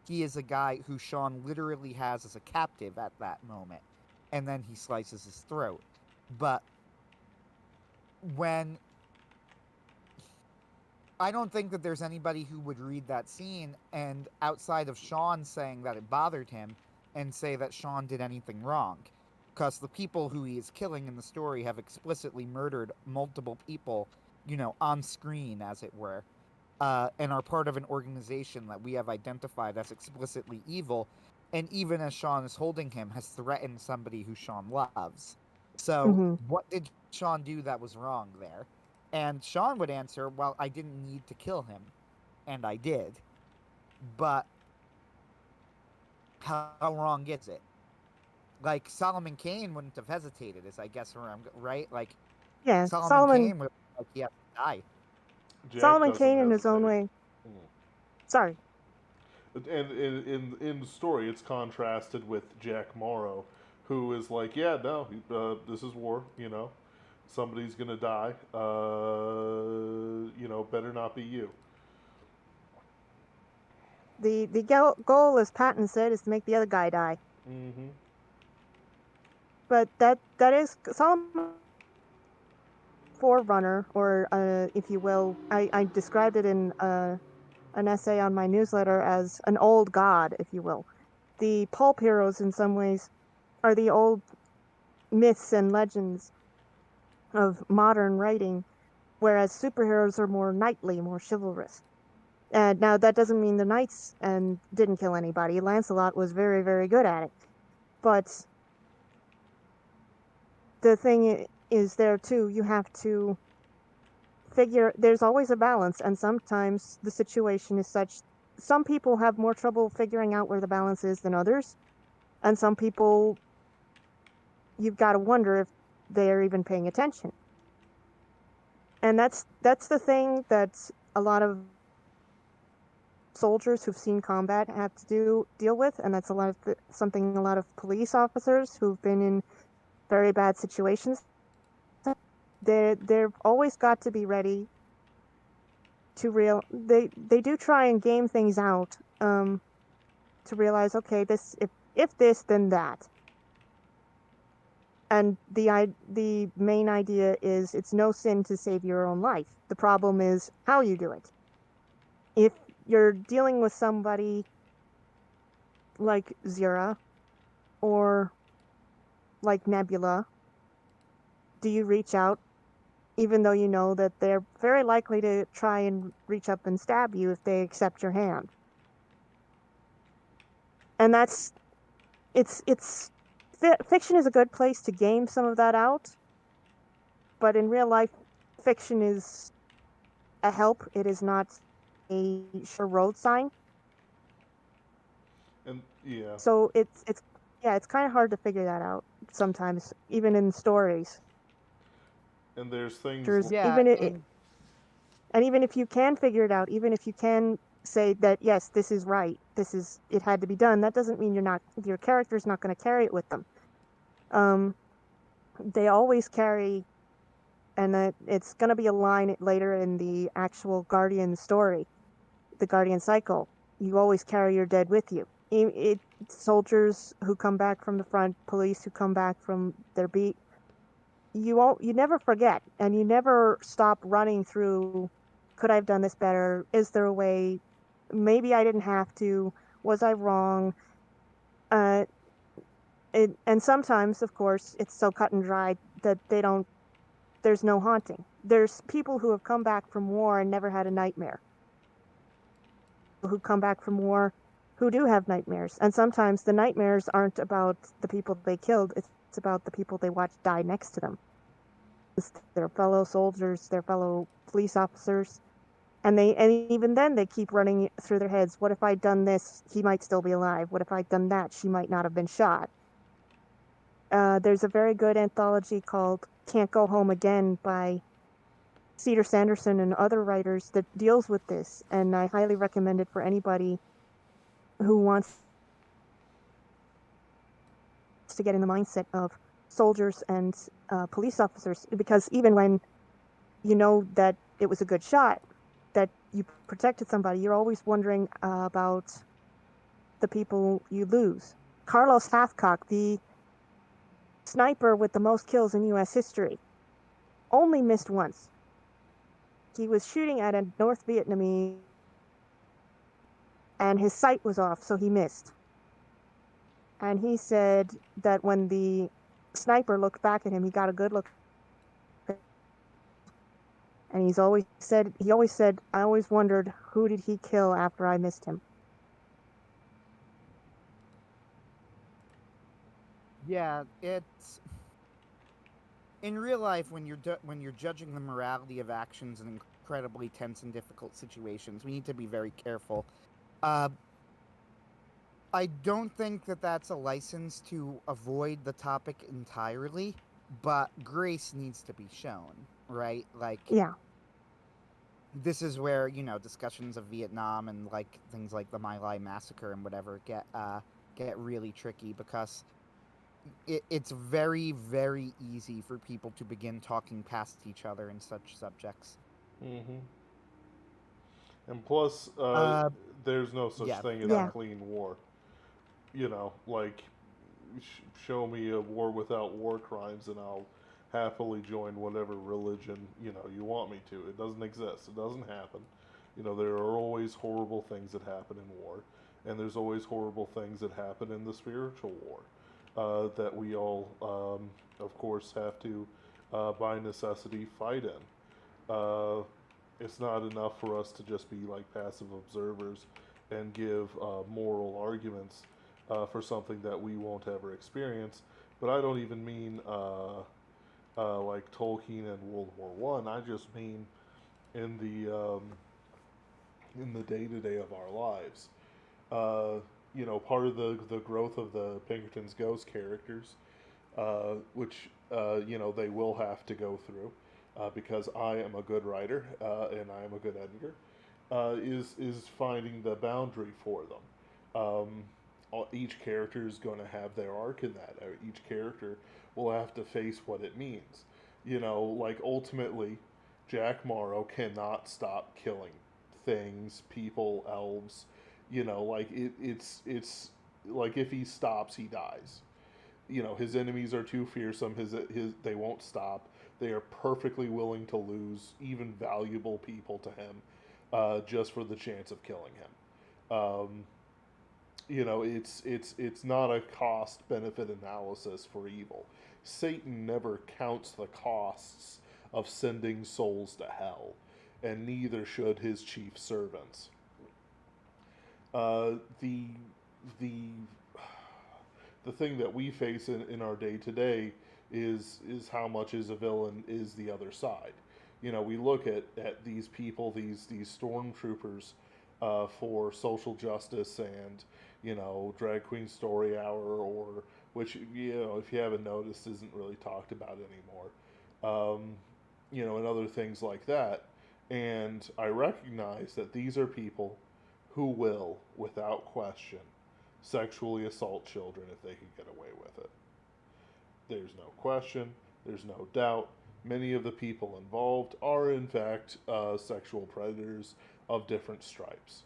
He is a guy who Sean literally has as a captive at that moment, and then he slices his throat. But when I don't think that there's anybody who would read that scene and outside of Sean saying that it bothered him and say that Sean did anything wrong. Because the people who he is killing in the story have explicitly murdered multiple people, on screen, as it were, and are part of an organization that we have identified as explicitly evil, and even as Sean is holding him, has threatened somebody who Sean loves. So, Mm-hmm. what did Sean do that was wrong there? And Sean would answer, well, I didn't need to kill him. And I did. But how wrong is it? Like, Solomon Kane wouldn't have hesitated, is I guess where I'm, right? Like, Yeah, Solomon Kane would like, he has to die. Jack Solomon doesn't Kane in his own hesitate. way. Sorry. And in the story, it's contrasted with Jack Morrow, who is like, yeah, no, this is war. Somebody's gonna die. Better not be you. The goal, as Patton said, is to make the other guy die. Mm-hmm. But that is Solomon Forerunner, or if you will, I described it in an essay on my newsletter as an old god, if you will. The pulp heroes, in some ways, are the old myths and legends of modern writing, whereas superheroes are more knightly, more chivalrous. Now, that doesn't mean the knights didn't kill anybody. Lancelot was very, very good at it. But the thing is there, too, you have to figure, there's always a balance, and sometimes the situation is such, some people have more trouble figuring out where the balance is than others, and some people, you've got to wonder if they're even paying attention. And that's the thing that a lot of soldiers who've seen combat have to deal with, and that's something a lot of police officers who've been in very bad situations, they've always got to be ready to they do try and game things out, to realize, okay, this, if this, then that. And the main idea is it's no sin to save your own life. The problem is how you do it. If you're dealing with somebody like Zira or like Nebula, do you reach out even though you know that they're very likely to try and reach up and stab you if they accept your hand? And fiction is a good place to game some of that out, but in real life, fiction is a help. It is not a sure road sign. And yeah. So it's kind of hard to figure that out sometimes, even in stories. And there's things. And even if you can figure it out, even if you can say that yes, this is right, it had to be done, that doesn't mean your character's not going to carry it with them. They always carry, and it's going to be a line later in the actual Guardian story, the Guardian cycle. You always carry your dead with you. Soldiers who come back from the front, police who come back from their beat, you never forget, and you never stop running through, could I have done this better? Is there a way? Maybe I didn't have to. Was I wrong? And sometimes, of course, it's so cut and dry that there's no haunting. There's people who have come back from war and never had a nightmare. Who come back from war who do have nightmares. And sometimes the nightmares aren't about the people they killed, it's about the people they watched die next to them. It's their fellow soldiers, their fellow police officers. And even then they keep running through their heads, what if I'd done this, he might still be alive. What if I'd done that, she might not have been shot. There's a very good anthology called Can't Go Home Again by Cedar Sanderson and other writers that deals with this, and I highly recommend it for anybody who wants to get in the mindset of soldiers and police officers, because even when you know that it was a good shot, that you protected somebody, you're always wondering about the people you lose. Carlos Hathcock, the sniper with the most kills in U.S. history, only missed once. He was shooting at a North Vietnamese, and his sight was off, so he missed. And he said that when the sniper looked back at him, he got a good look. And he always said, I always wondered, who did he kill after I missed him? Yeah, it's in real life when you're judging the morality of actions in incredibly tense and difficult situations, we need to be very careful. I don't think that that's a license to avoid the topic entirely, but grace needs to be shown, right? Like, yeah, this is where, discussions of Vietnam and like things like the My Lai massacre and whatever get really tricky, because it's very, very easy for people to begin talking past each other in such subjects. Mm-hmm. And plus, there's no such thing as a clean war. Like, show me a war without war crimes, and I'll happily join whatever religion you want me to. It doesn't exist. It doesn't happen. There are always horrible things that happen in war, and there's always horrible things that happen in the spiritual war that we all, of course, have to, by necessity, fight in. It's not enough for us to just be like passive observers and give moral arguments for something that we won't ever experience. But I don't even mean like Tolkien and World War One. I just mean in the day to day of our lives. Uh, part of the growth of the Pinkerton's Ghost characters, which they will have to go through, because I am a good writer and I am a good editor, is finding the boundary for them. Each character is going to have their arc in that. Each character will have to face what it means. Like ultimately, Jack Morrow cannot stop killing things, people, elves. Like it's like if he stops, he dies. His enemies are too fearsome. His they won't stop. They are perfectly willing to lose even valuable people to him, just for the chance of killing him. It's not a cost benefit analysis for evil. Satan never counts the costs of sending souls to hell, and neither should his chief servants. The the the thing that we face in our day to day is how much is a villain is the other side. We look at these people, these stormtroopers, for social justice and drag queen story hour, or which if you haven't noticed isn't really talked about anymore. And other things like that. And I recognize that these are people who will, without question, sexually assault children if they can get away with it. There's no question, there's no doubt. Many of the people involved are, in fact, sexual predators of different stripes.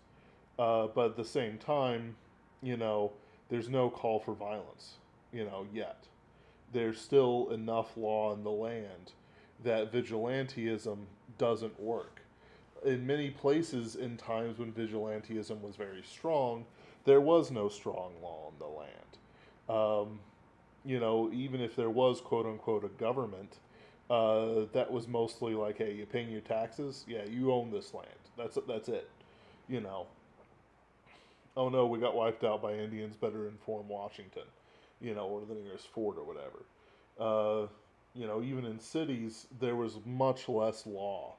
But at the same time, there's no call for violence, yet. There's still enough law in the land that vigilantism doesn't work. In many places, in times when vigilantism was very strong, there was no strong law in the land. Even if there was quote unquote a government, that was mostly like, hey, you paying your taxes? Yeah, you own this land. That's it. You know. Oh no, we got wiped out by Indians. Better inform Washington. Or the nearest fort or whatever. Even in cities, there was much less law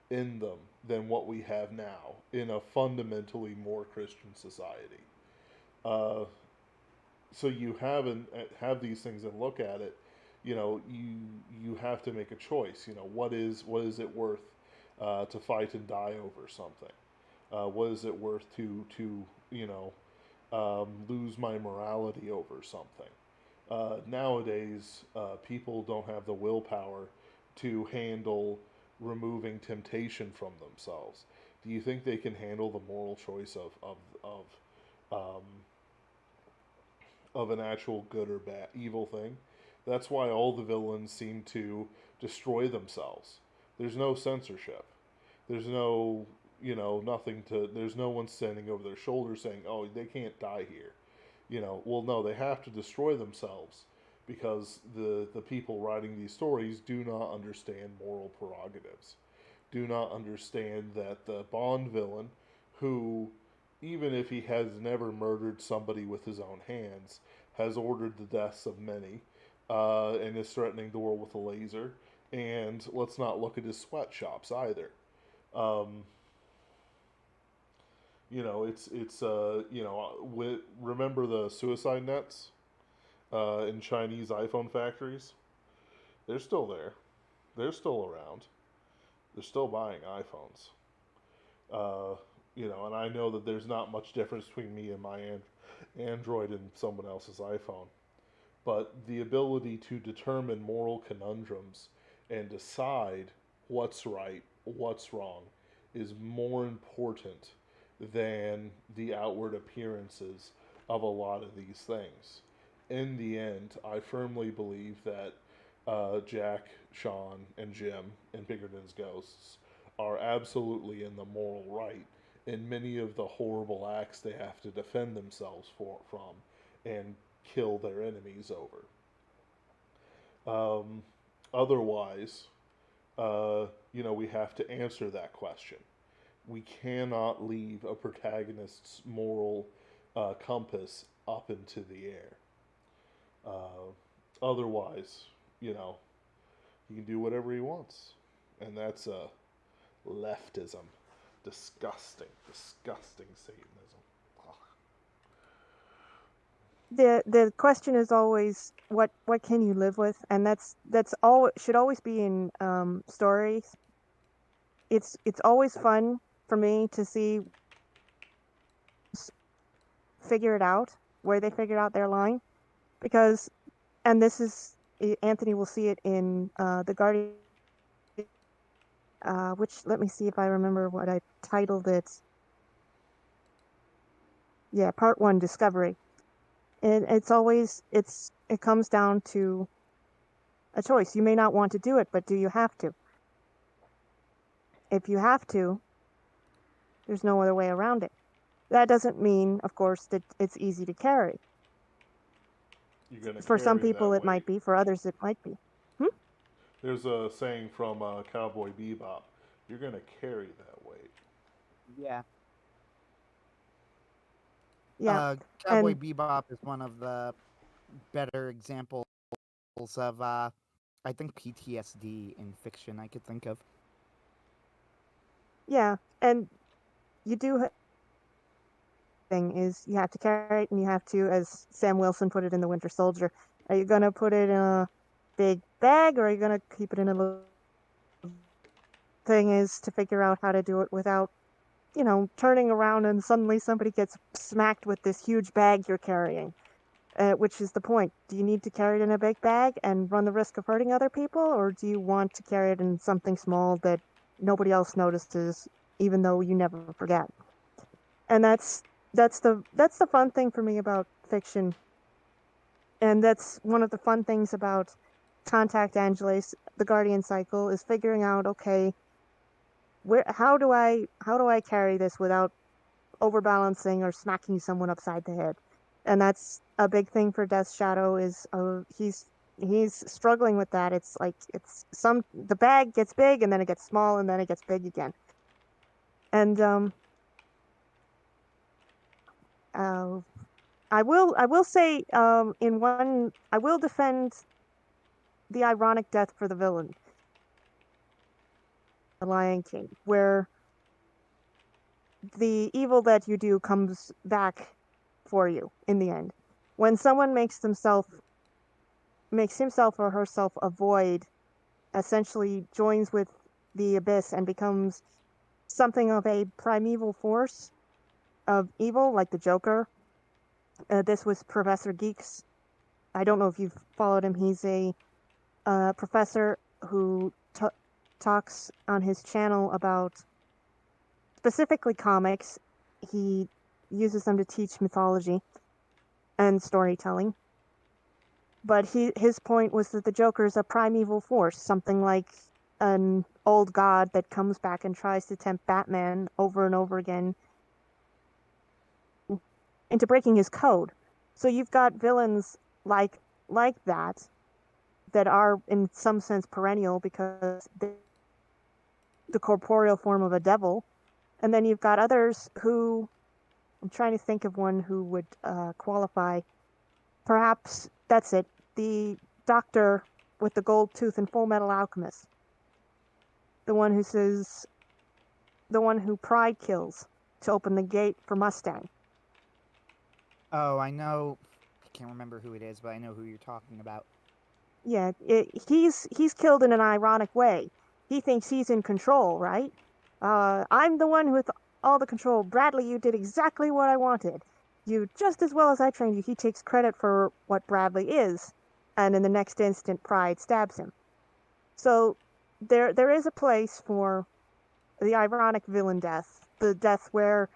in them than what we have now in a fundamentally more Christian society. Uh, so you have these things and look at it. You have to make a choice. What is it worth to fight and die over something? What is it worth to lose my morality over something? Nowadays, people don't have the willpower to handle removing temptation from themselves. Do you think they can handle the moral choice um, of an actual good or bad evil thing? That's why all the villains seem to destroy themselves. There's no censorship. There's no nothing to. There's no one standing over their shoulder saying, "Oh, they can't die here." Well, no, they have to destroy themselves because the people writing these stories do not understand moral prerogatives, do not understand that the Bond villain, who, even if he has never murdered somebody with his own hands, has ordered the deaths of many, and is threatening the world with a laser. And let's not look at his sweatshops either. Um, remember the suicide nets in Chinese iPhone factories? They're still there. They're still around. They're still buying iPhones. And I know that there's not much difference between me and my Android and someone else's iPhone. But the ability to determine moral conundrums and decide what's right, what's wrong, is more important than the outward appearances of a lot of these things. In the end, I firmly believe that Jack, Sean, and Jim and Pinkerton's Ghosts are absolutely in the moral right in many of the horrible acts they have to defend themselves from and kill their enemies over. Otherwise, uh, we have to answer that question. We cannot leave a protagonist's moral compass up into the air. Otherwise, he can do whatever he wants. And that's leftism. Disgusting, disgusting Satanism. The question is always what can you live with, and that's all should always be in stories. It's always fun for me to see figure it out where they figured out their line, because, and this is, Anthony will see it in the Guardian, which, let me see if I remember what I titled it. Yeah, part 1, Discovery. And it's always, it comes down to a choice. You may not want to do it, but do you have to? If you have to, there's no other way around it. That doesn't mean, of course, that it's easy to carry. For some people it might be, for others it might be. There's a saying from Cowboy Bebop, you're going to carry that weight. Yeah. Yeah. Cowboy Bebop is one of the better examples of, I think, PTSD in fiction I could think of. Yeah, and you do thing is you have to carry it, and you have to, as Sam Wilson put it in The Winter Soldier, are you going to put it in a big bag, or are you going to keep it in a little... Thing is to figure out how to do it without, turning around and suddenly somebody gets smacked with this huge bag you're carrying, which is the point. Do you need to carry it in a big bag and run the risk of hurting other people, or do you want to carry it in something small that nobody else notices, even though you never forget? And that's the fun thing for me about fiction, and that's one of the fun things about Contact Angeles, the Guardian cycle, is figuring out, okay, how do I carry this without overbalancing or smacking someone upside the head? And that's a big thing for Death Shadow, is he's struggling with that. It's like the bag gets big and then it gets small and then it gets big again. And I will say, I will defend the ironic death for the villain, the Lion King, where the evil that you do comes back for you in the end. When someone makes himself or herself a void, essentially joins with the abyss and becomes something of a primeval force of evil, like the Joker. This was Professor Geeks. I don't know if you've followed him. He's a professor who talks on his channel about specifically comics. He uses them to teach mythology and storytelling. But his point was that the Joker is a primeval force, something like an old god that comes back and tries to tempt Batman over and over again into breaking his code. So you've got villains like that are in some sense perennial because they're the corporeal form of a devil. And then you've got others who, I'm trying to think of one who would qualify. Perhaps that's it. The doctor with the gold tooth in Full Metal Alchemist. The one who Pride kills to open the gate for Mustang. Oh, I know. I can't remember who it is, but I know who you're talking about. Yeah, he's killed in an ironic way. He thinks he's in control, right? I'm the one with all the control. Bradley, you did exactly what I wanted. You just as well as I trained you. He takes credit for what Bradley is, and in the next instant, Pride stabs him. So there is a place for the ironic villain death, the death where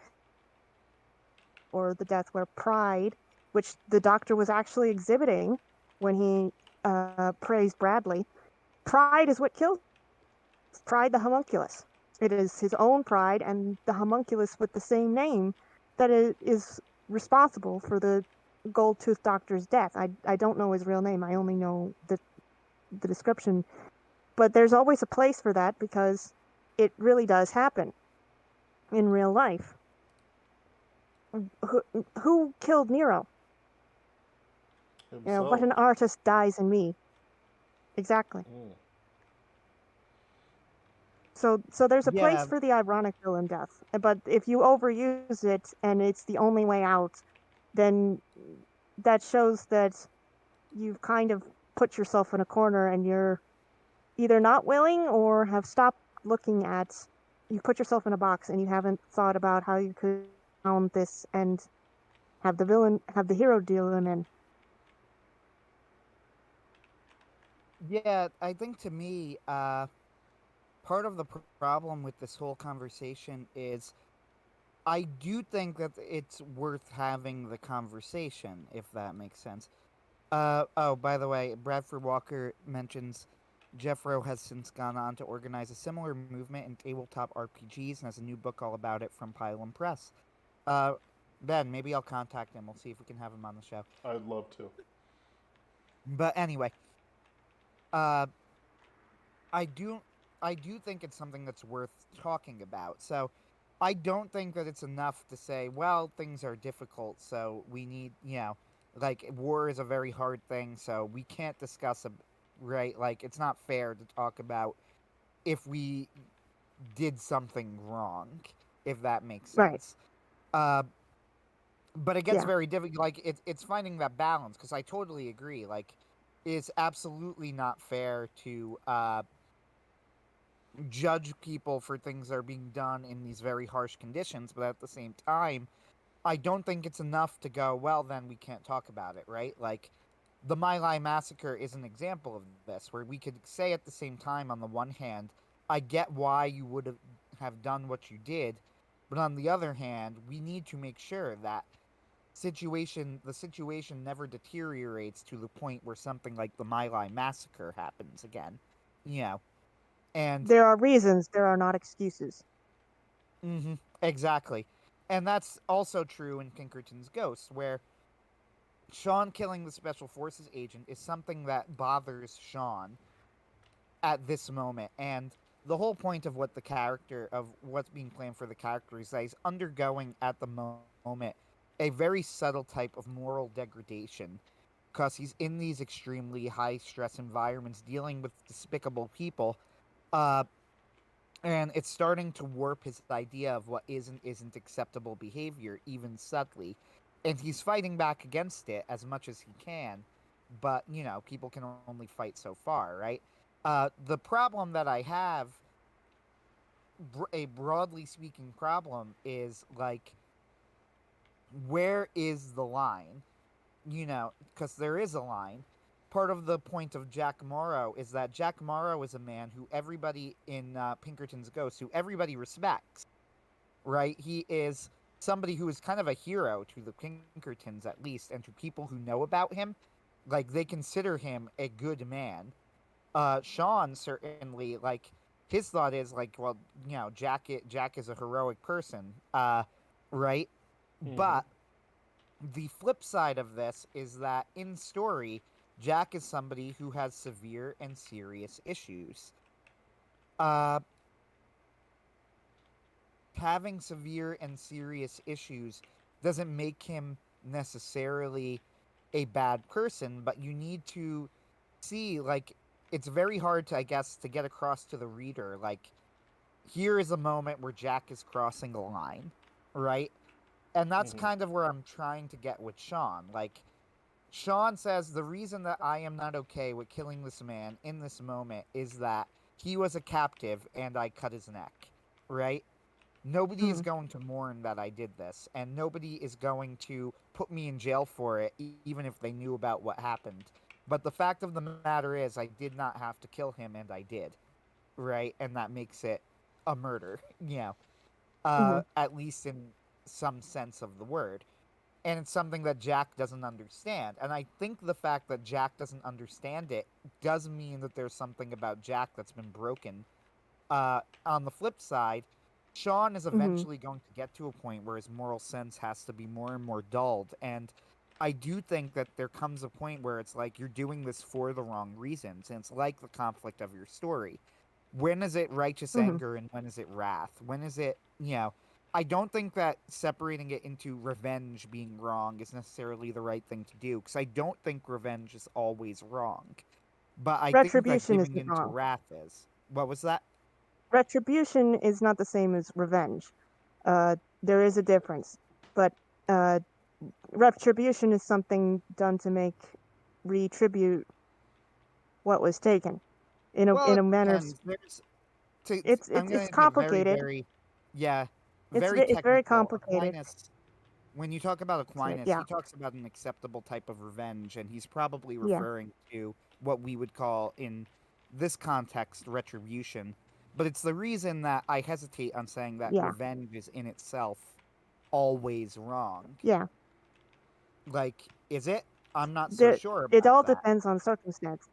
Pride, which the Doctor was actually exhibiting when he praised Bradley. Pride is what kills Pride, the homunculus. It is his own pride and the homunculus with the same name that is responsible for the Gold-Toothed Doctor's death. I don't know his real name. I only know the description But there's always a place for that because it really does happen in real life. Who killed Nero? Himself. But an artist dies in me. Exactly. So there's a place for the ironic villain death, but if you overuse it and it's the only way out, then that shows that you've kind of put yourself in a corner and you're either not willing or have stopped looking at. You put yourself in a box and you haven't thought about how you could own this and have the hero deal them in. Yeah, I think to me, part of the problem with this whole conversation is I do think that it's worth having the conversation, if that makes sense. Oh, by the way, Bradford Walker mentions Jeffro has since gone on to organize a similar movement in tabletop RPGs and has a new book all about it from Pylon Press. Ben, maybe I'll contact him. We'll see if we can have him on the show. I'd love to. But anyway, I do think it's something that's worth talking about. So I don't think that it's enough to say, well, things are difficult, so we need, like war is a very hard thing, so we can't discuss right? Like it's not fair to talk about if we did something wrong, if that makes sense. Right. But it gets very difficult. Like it's finding that balance because I totally agree. Like it's absolutely not fair to judge people for things that are being done in these very harsh conditions, but at the same time, I don't think it's enough to go, well, then we can't talk about it, right? Like, the My Lai massacre is an example of this, where we could say at the same time, on the one hand, I get why you would have done what you did, but on the other hand, we need to make sure that the situation never deteriorates to the point where something like the My Lai massacre happens again. You know, and there are reasons, there are not excuses. Mm-hmm. Exactly. And that's also true in Pinkerton's Ghost, where Sean killing the Special Forces agent is something that bothers Sean at this moment. And the whole point of what's being planned for the character is that he's undergoing at the moment a very subtle type of moral degradation because he's in these extremely high stress environments dealing with despicable people. And it's starting to warp his idea of what is and isn't acceptable behavior, even subtly. And he's fighting back against it as much as he can. But, people can only fight so far, right? The problem that I have, a broadly speaking problem, is, like, where is the line? Because there is a line. Part of the point of Jack Morrow is that Jack Morrow is a man who everybody in Pinkerton's Ghost, who everybody respects, right? He is somebody who is kind of a hero to the Pinkertons, at least, and to people who know about him. Like, they consider him a good man. Sean, certainly, like, his thought is, like, well, Jack is a heroic person, right? Mm-hmm. But the flip side of this is that in story, Jack is somebody who has severe and serious issues. Having severe and serious issues doesn't make him necessarily a bad person, but you need to see, like, it's very hard to, I guess, to get across to the reader, like, here is a moment where Jack is crossing a line, right? And that's kind of where I'm trying to get with Sean. Like, Sean says, the reason that I am not okay with killing this man in this moment is that he was a captive and I cut his neck, right? Nobody is going to mourn that I did this, and nobody is going to put me in jail for it, even if they knew about what happened. But the fact of the matter is, I did not have to kill him, and I did, right? And that makes it a murder, at least in some sense of the word. And it's something that Jack doesn't understand. And I think the fact that Jack doesn't understand it does mean that there's something about Jack that's been broken. On the flip side, Sean is eventually going to get to a point where his moral sense has to be more and more dulled. And I do think that there comes a point where it's like you're doing this for the wrong reasons, and it's like the conflict of your story. When is it righteous Mm-hmm. anger and when is it wrath? When is it, I don't think that separating it into revenge being wrong is necessarily the right thing to do, because I don't think revenge is always wrong. But I think that Retribution giving isn't into wrong. wrath is. What was that? Retribution is not the same as revenge. There is a difference, but uh, retribution is something done to make retribute what was taken Well, in it a manner of depends. I'm it's going to get very, complicated. very, yeah, very It's very technical. complicated. When you talk about Aquinas, Yeah, he talks about an acceptable type of revenge, and he's probably yeah, referring to what we would call, in this context, retribution. But it's the reason that I hesitate on saying that yeah, revenge is in itself always wrong. yeah. Like, is it? I'm not so The sure it about all that. depends on circumstance.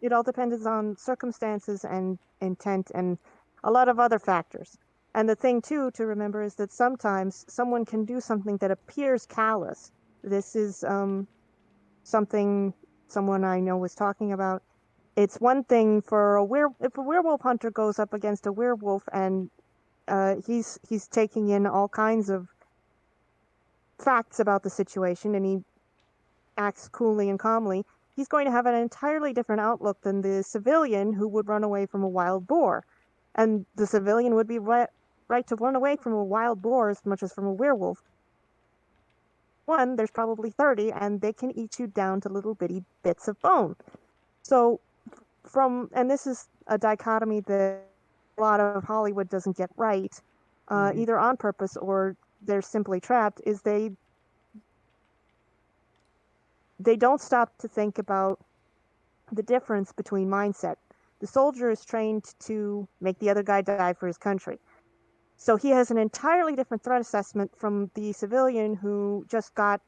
It all depends on circumstances and intent and a lot of other factors. And the thing too to remember is that sometimes someone can do something that appears callous. This is something someone I know was talking about. It's one thing for if a werewolf hunter goes up against a werewolf and he's taking in all kinds of facts about the situation and he acts coolly and calmly, he's going to have an entirely different outlook than the civilian who would run away from a wild boar. And the civilian would be right to run away from a wild boar as much as from a werewolf. One, there's probably 30, and they can eat you down to little bitty bits of bone. So, and this is a dichotomy that a lot of Hollywood doesn't get right, either on purpose or they're simply trapped, is they don't stop to think about the difference between mindset. The soldier is trained to make the other guy die for his country. So he has an entirely different threat assessment from the civilian who just clocked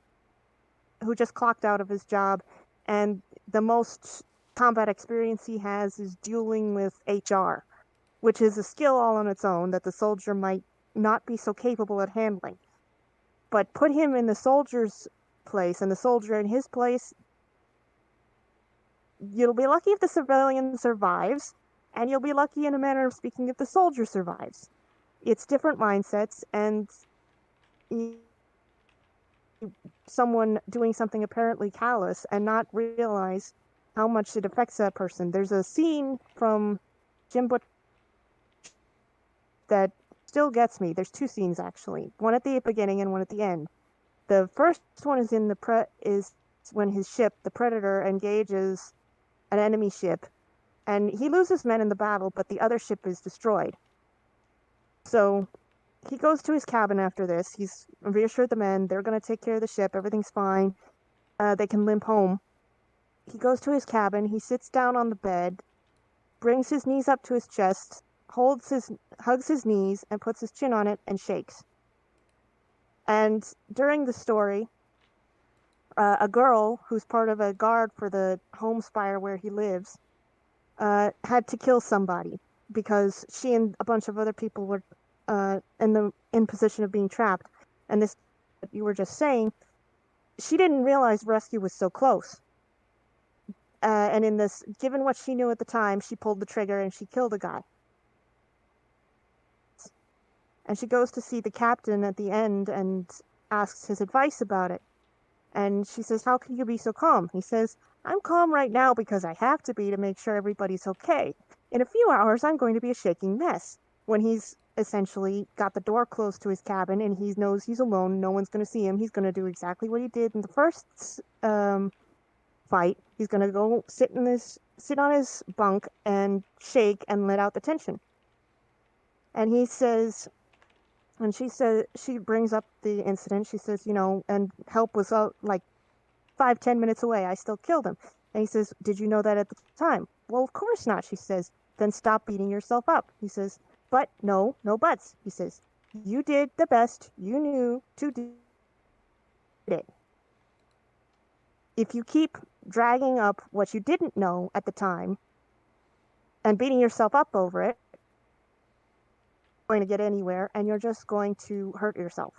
out of his job, and the most combat experience he has is dueling with HR, which is a skill all on its own that the soldier might not be so capable at handling. But put him in the soldier's place and the soldier in his place, you'll be lucky if the civilian survives, and you'll be lucky in a manner of speaking if the soldier survives. It's different mindsets, and someone doing something apparently callous and not realize how much it affects that person. There's a scene from Jim Butcher that still gets me. There's two scenes actually, one at the beginning and one at the end. The first one is is when his ship, the Predator, engages an enemy ship, and he loses men in the battle, but the other ship is destroyed. So he goes to his cabin after this. He's reassured the men they're going to take care of the ship. Everything's fine. They can limp home. He goes to his cabin. He sits down on the bed, brings his knees up to his chest, hugs his knees, and puts his chin on it and shakes. And during the story, a girl who's part of a guard for the home spire where he lives had to kill somebody because she and a bunch of other people were in position of being trapped. And this, you were just saying, she didn't realize rescue was so close. And in this, given what she knew at the time, she pulled the trigger and she killed a guy. And she goes to see the captain at the end and asks his advice about it. And she says, "How can you be so calm?" He says, "I'm calm right now because I have to be to make sure everybody's okay. In a few hours, I'm going to be a shaking mess." When he's essentially got the door closed to his cabin and he knows he's alone, no one's going to see him, he's going to do exactly what he did in the first fight. He's going to go sit on his bunk and shake and let out the tension. And he says, and she brings up the incident. She says, and help was like 5-10 minutes away. I still killed him. And he says, "Did you know that at the time?" "Well, of course not," she says. "Then stop beating yourself up." He says, "But no buts." He says, "You did the best you knew to do it. If you keep dragging up what you didn't know at the time and beating yourself up over it, you're not going to get anywhere and you're just going to hurt yourself."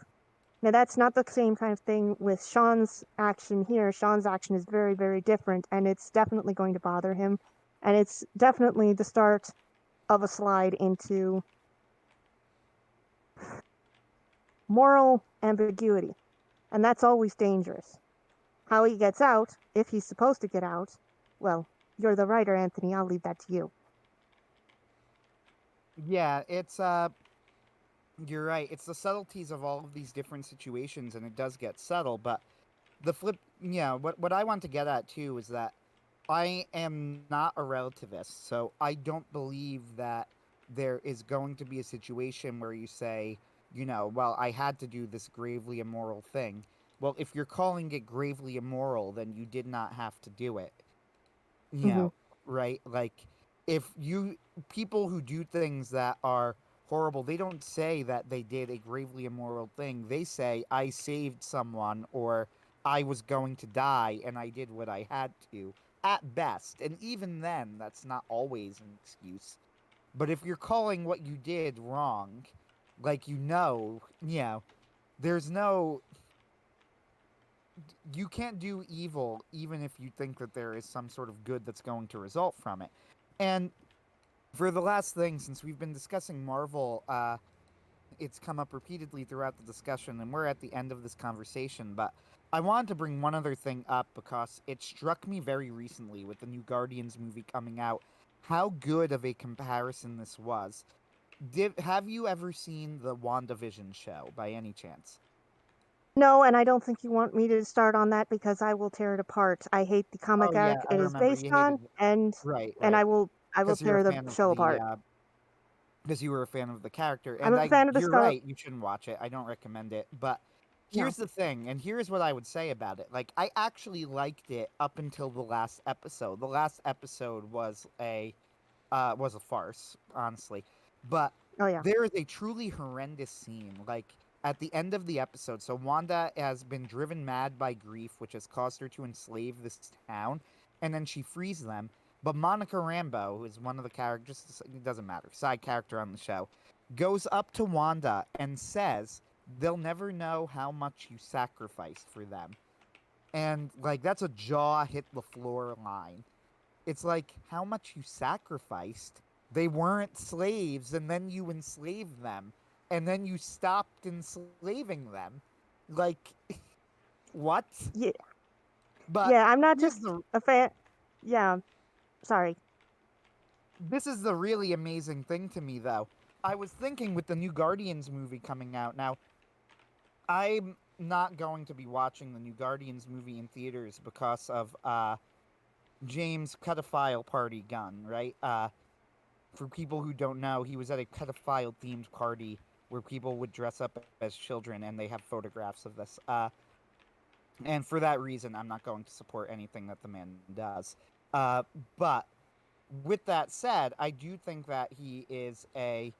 Now, that's not the same kind of thing with Sean's action here. Sean's action is very, very different, and it's definitely going to bother him. And it's definitely the start of a slide into moral ambiguity. And that's always dangerous. How he gets out, if he's supposed to get out, well, you're the writer, Anthony. I'll leave that to you. Yeah, it's you're right. It's the subtleties of all of these different situations, and it does get subtle. But the flip, what I want to get at too is that I am not a relativist, so I don't believe that there is going to be a situation where you say, well, I had to do this gravely immoral thing. Well, if you're calling it gravely immoral, then you did not have to do it. Mm-hmm. Right? Like, if people who do things that are horrible, they don't say that they did a gravely immoral thing. They say, I saved someone, or I was going to die and I did what I had to, at best. And even then, that's not always an excuse. But if you're calling what you did wrong, like, there's no. You can't do evil even if you think that there is some sort of good that's going to result from it. And for the last thing, since we've been discussing Marvel, it's come up repeatedly throughout the discussion, and we're at the end of this conversation, but I wanted to bring one other thing up because it struck me very recently with the new Guardians movie coming out, how good of a comparison this was. Have you ever seen the WandaVision show, by any chance? No, and I don't think you want me to start on that because I will tear it apart. I hate the Oh, comic yeah, arc I it is remember based you on, hated it. and Right, I right. will Because you're a tear the fan of show apart. because you were a fan of the character, I'm and a fan of the you're Scarlet. right, you shouldn't watch it. I don't recommend it, but No. here's the thing, and here's what I would say about it. Like, I actually liked it up until the last episode. The last episode was a farce, honestly. But Oh yeah. there is a truly horrendous scene, like at the end of the episode. So Wanda has been driven mad by grief, which has caused her to enslave this town, and then she frees them. But Monica Rambeau, who is one of the characters, it doesn't matter, side character on the show, goes up to Wanda and says, "They'll never know how much you sacrificed for them." And like, that's a jaw hit the floor line. It's like, how much you sacrificed. They weren't slaves, and then you enslaved them, and then you stopped enslaving them. Like, what? Yeah. But Yeah, I'm not just a fan. Yeah. Sorry. This is the really amazing thing to me, though. I was thinking with the new Guardians movie coming out. Now, I'm not going to be watching the new Guardians movie in theaters because of James Pedophile Party gun, right? For people who don't know, he was at a pedophile themed party where people would dress up as children, and they have photographs of this. And for that reason, I'm not going to support anything that the man does. But with that said, I do think that he is a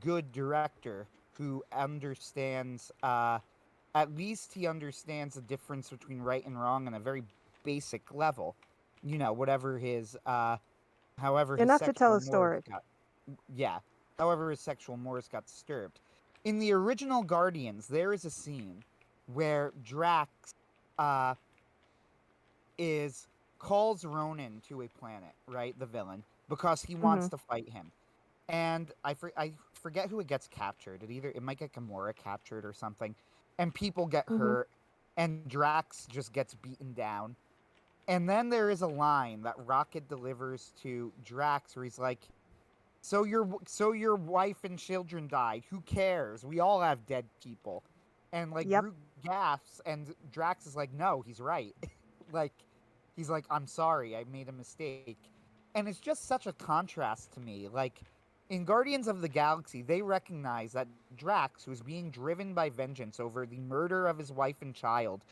good director who understands, at least he understands the difference between right and wrong on a very basic level. Whatever his, however his Enough to tell sexual a mores story. however his sexual mores got disturbed. In the original Guardians, there is a scene where Drax, calls Ronan to a planet, right? The villain, because he wants to fight him. And I forget who it gets captured. It might get Gamora captured or something, and people get hurt, and Drax just gets beaten down. And then there is a line that Rocket delivers to Drax where he's like, so your wife and children died. Who cares? We all have dead people." And like, Yep. Groot gasps, and Drax is like, "No, he's right." Like, he's like, "I'm sorry, I made a mistake." And it's just such a contrast to me. Like, in Guardians of the Galaxy, they recognize that Drax, who's being driven by vengeance over the murder of his wife and child,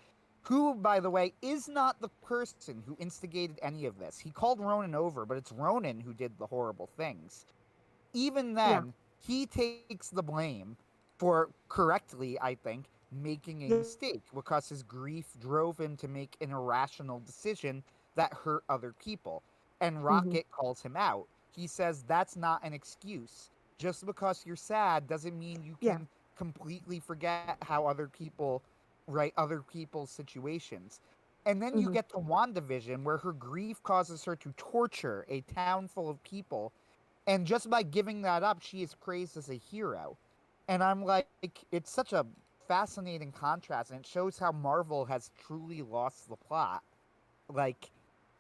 who, by the way, is not the person who instigated any of this. He called Ronan over, but it's Ronan who did the horrible things. Even then, he takes the blame for, correctly, I think, making a mistake, because his grief drove him to make an irrational decision that hurt other people. And Rocket calls him out. He says that's not an excuse. Just because you're sad doesn't mean you can completely forget how other people write other people's situations. And then you get to WandaVision, where her grief causes her to torture a town full of people. And just by giving that up, she is praised as a hero. And I'm like, it's such a fascinating contrast, and it shows how Marvel has truly lost the plot. Like,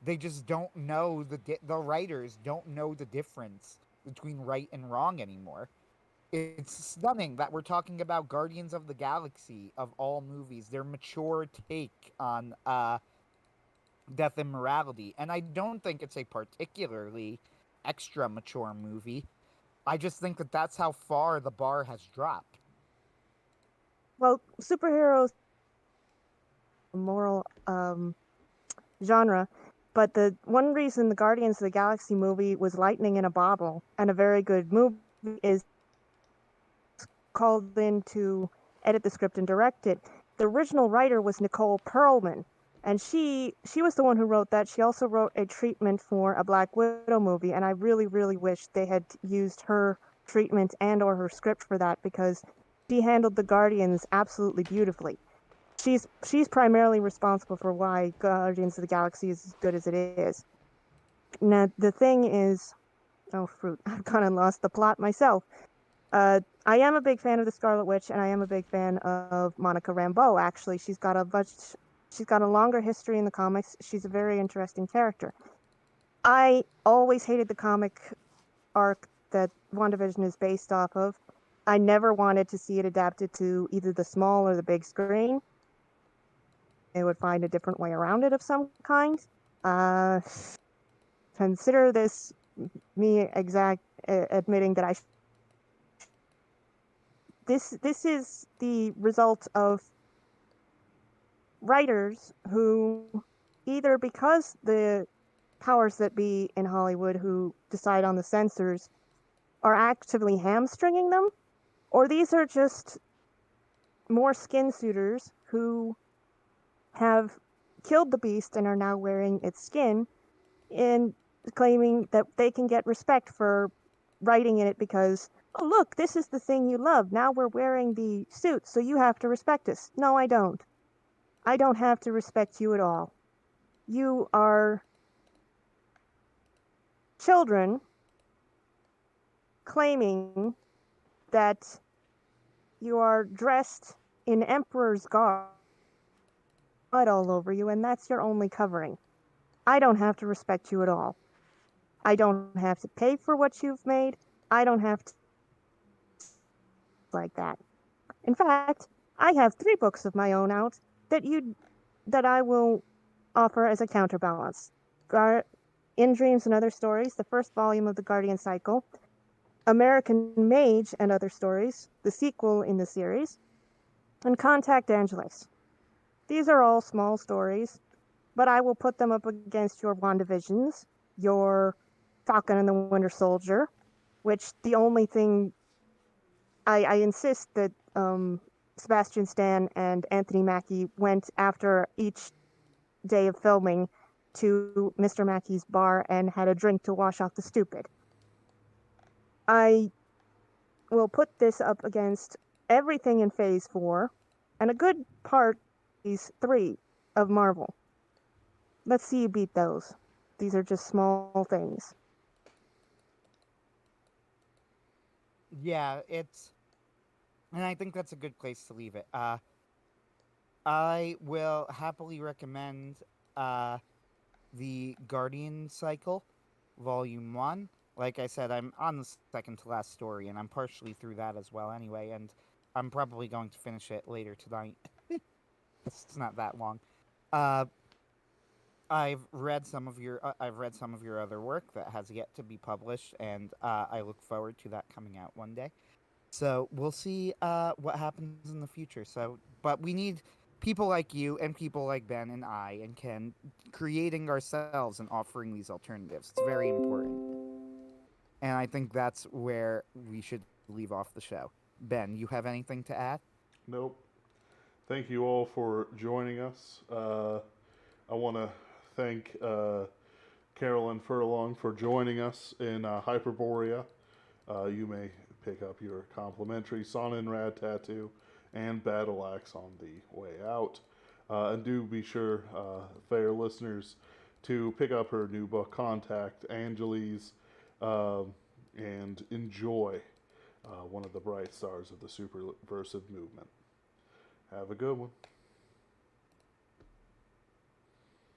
they just don't know the writers don't know the difference between right and wrong anymore. It's stunning that we're talking about Guardians of the Galaxy of all movies, their mature take on death and morality. And I don't think it's a particularly extra mature movie. I just think that that's how far the bar has dropped. Well, superheroes moral genre, but the one reason the Guardians of the Galaxy movie was lightning in a bottle and a very good movie is called in to edit the script and direct it. The original writer was Nicole Perlman, and she was the one who wrote that. She also wrote a treatment for a Black Widow movie, and I really, really wish they had used her treatment and or her script for that, because she handled the Guardians absolutely beautifully. She's primarily responsible for why Guardians of the Galaxy is as good as it is. Now the thing is, oh fruit, I've kind of lost the plot myself. I am a big fan of the Scarlet Witch, and I am a big fan of Monica Rambeau. Actually, she's got a longer history in the comics. She's a very interesting character. I always hated the comic arc that WandaVision is based off of. I never wanted to see it adapted to either the small or the big screen. They would find a different way around it of some kind. Consider this me admitting that this is the result of writers who, either because the powers that be in Hollywood who decide on the censors are actively hamstringing them, or these are just more skin suitors who have killed the beast and are now wearing its skin and claiming that they can get respect for writing in it because, oh, look, this is the thing you love. Now we're wearing the suit, so you have to respect us. No, I don't. I don't have to respect you at all. You are children claiming that you are dressed in emperor's garb, blood all over you, and that's your only covering. I don't have to respect you at all. I don't have to pay for what you've made. I don't have to like that. In fact, I have 3 books of my own out that I will offer as a counterbalance. In Dreams and Other Stories, the first volume of the Guardian Cycle, American Mage and Other Stories, the sequel in the series, and Contact Angeles. These are all small stories, but I will put them up against your WandaVisions, your Falcon and the Winter Soldier, which the only thing I insist that Sebastian Stan and Anthony Mackie went after each day of filming to Mr. Mackey's bar and had a drink to wash off the stupid. I will put this up against everything in Phase 4 and a good part of Phase 3 of Marvel. Let's see you beat those. These are just small things. Yeah, and I think that's a good place to leave it. I will happily recommend the Guardian Cycle, Volume 1. Like I said, I'm on the second to last story, and I'm partially through that as well anyway, and I'm probably going to finish it later tonight. It's not that long. I've read some of your other work that has yet to be published, and I look forward to that coming out one day. So we'll see what happens in the future. But we need people like you and people like Ben and I and Ken creating ourselves and offering these alternatives. It's very important. And I think that's where we should leave off the show. Ben, you have anything to add? Nope. Thank you all for joining us. I want to thank Carolyn Furlong for joining us in Hyperborea. You may pick up your complimentary Sonenrad tattoo and battle axe on the way out. And do be sure, fair listeners, to pick up her new book, Contact, Angeles, and enjoy one of the bright stars of the Superversive movement. Have a good one.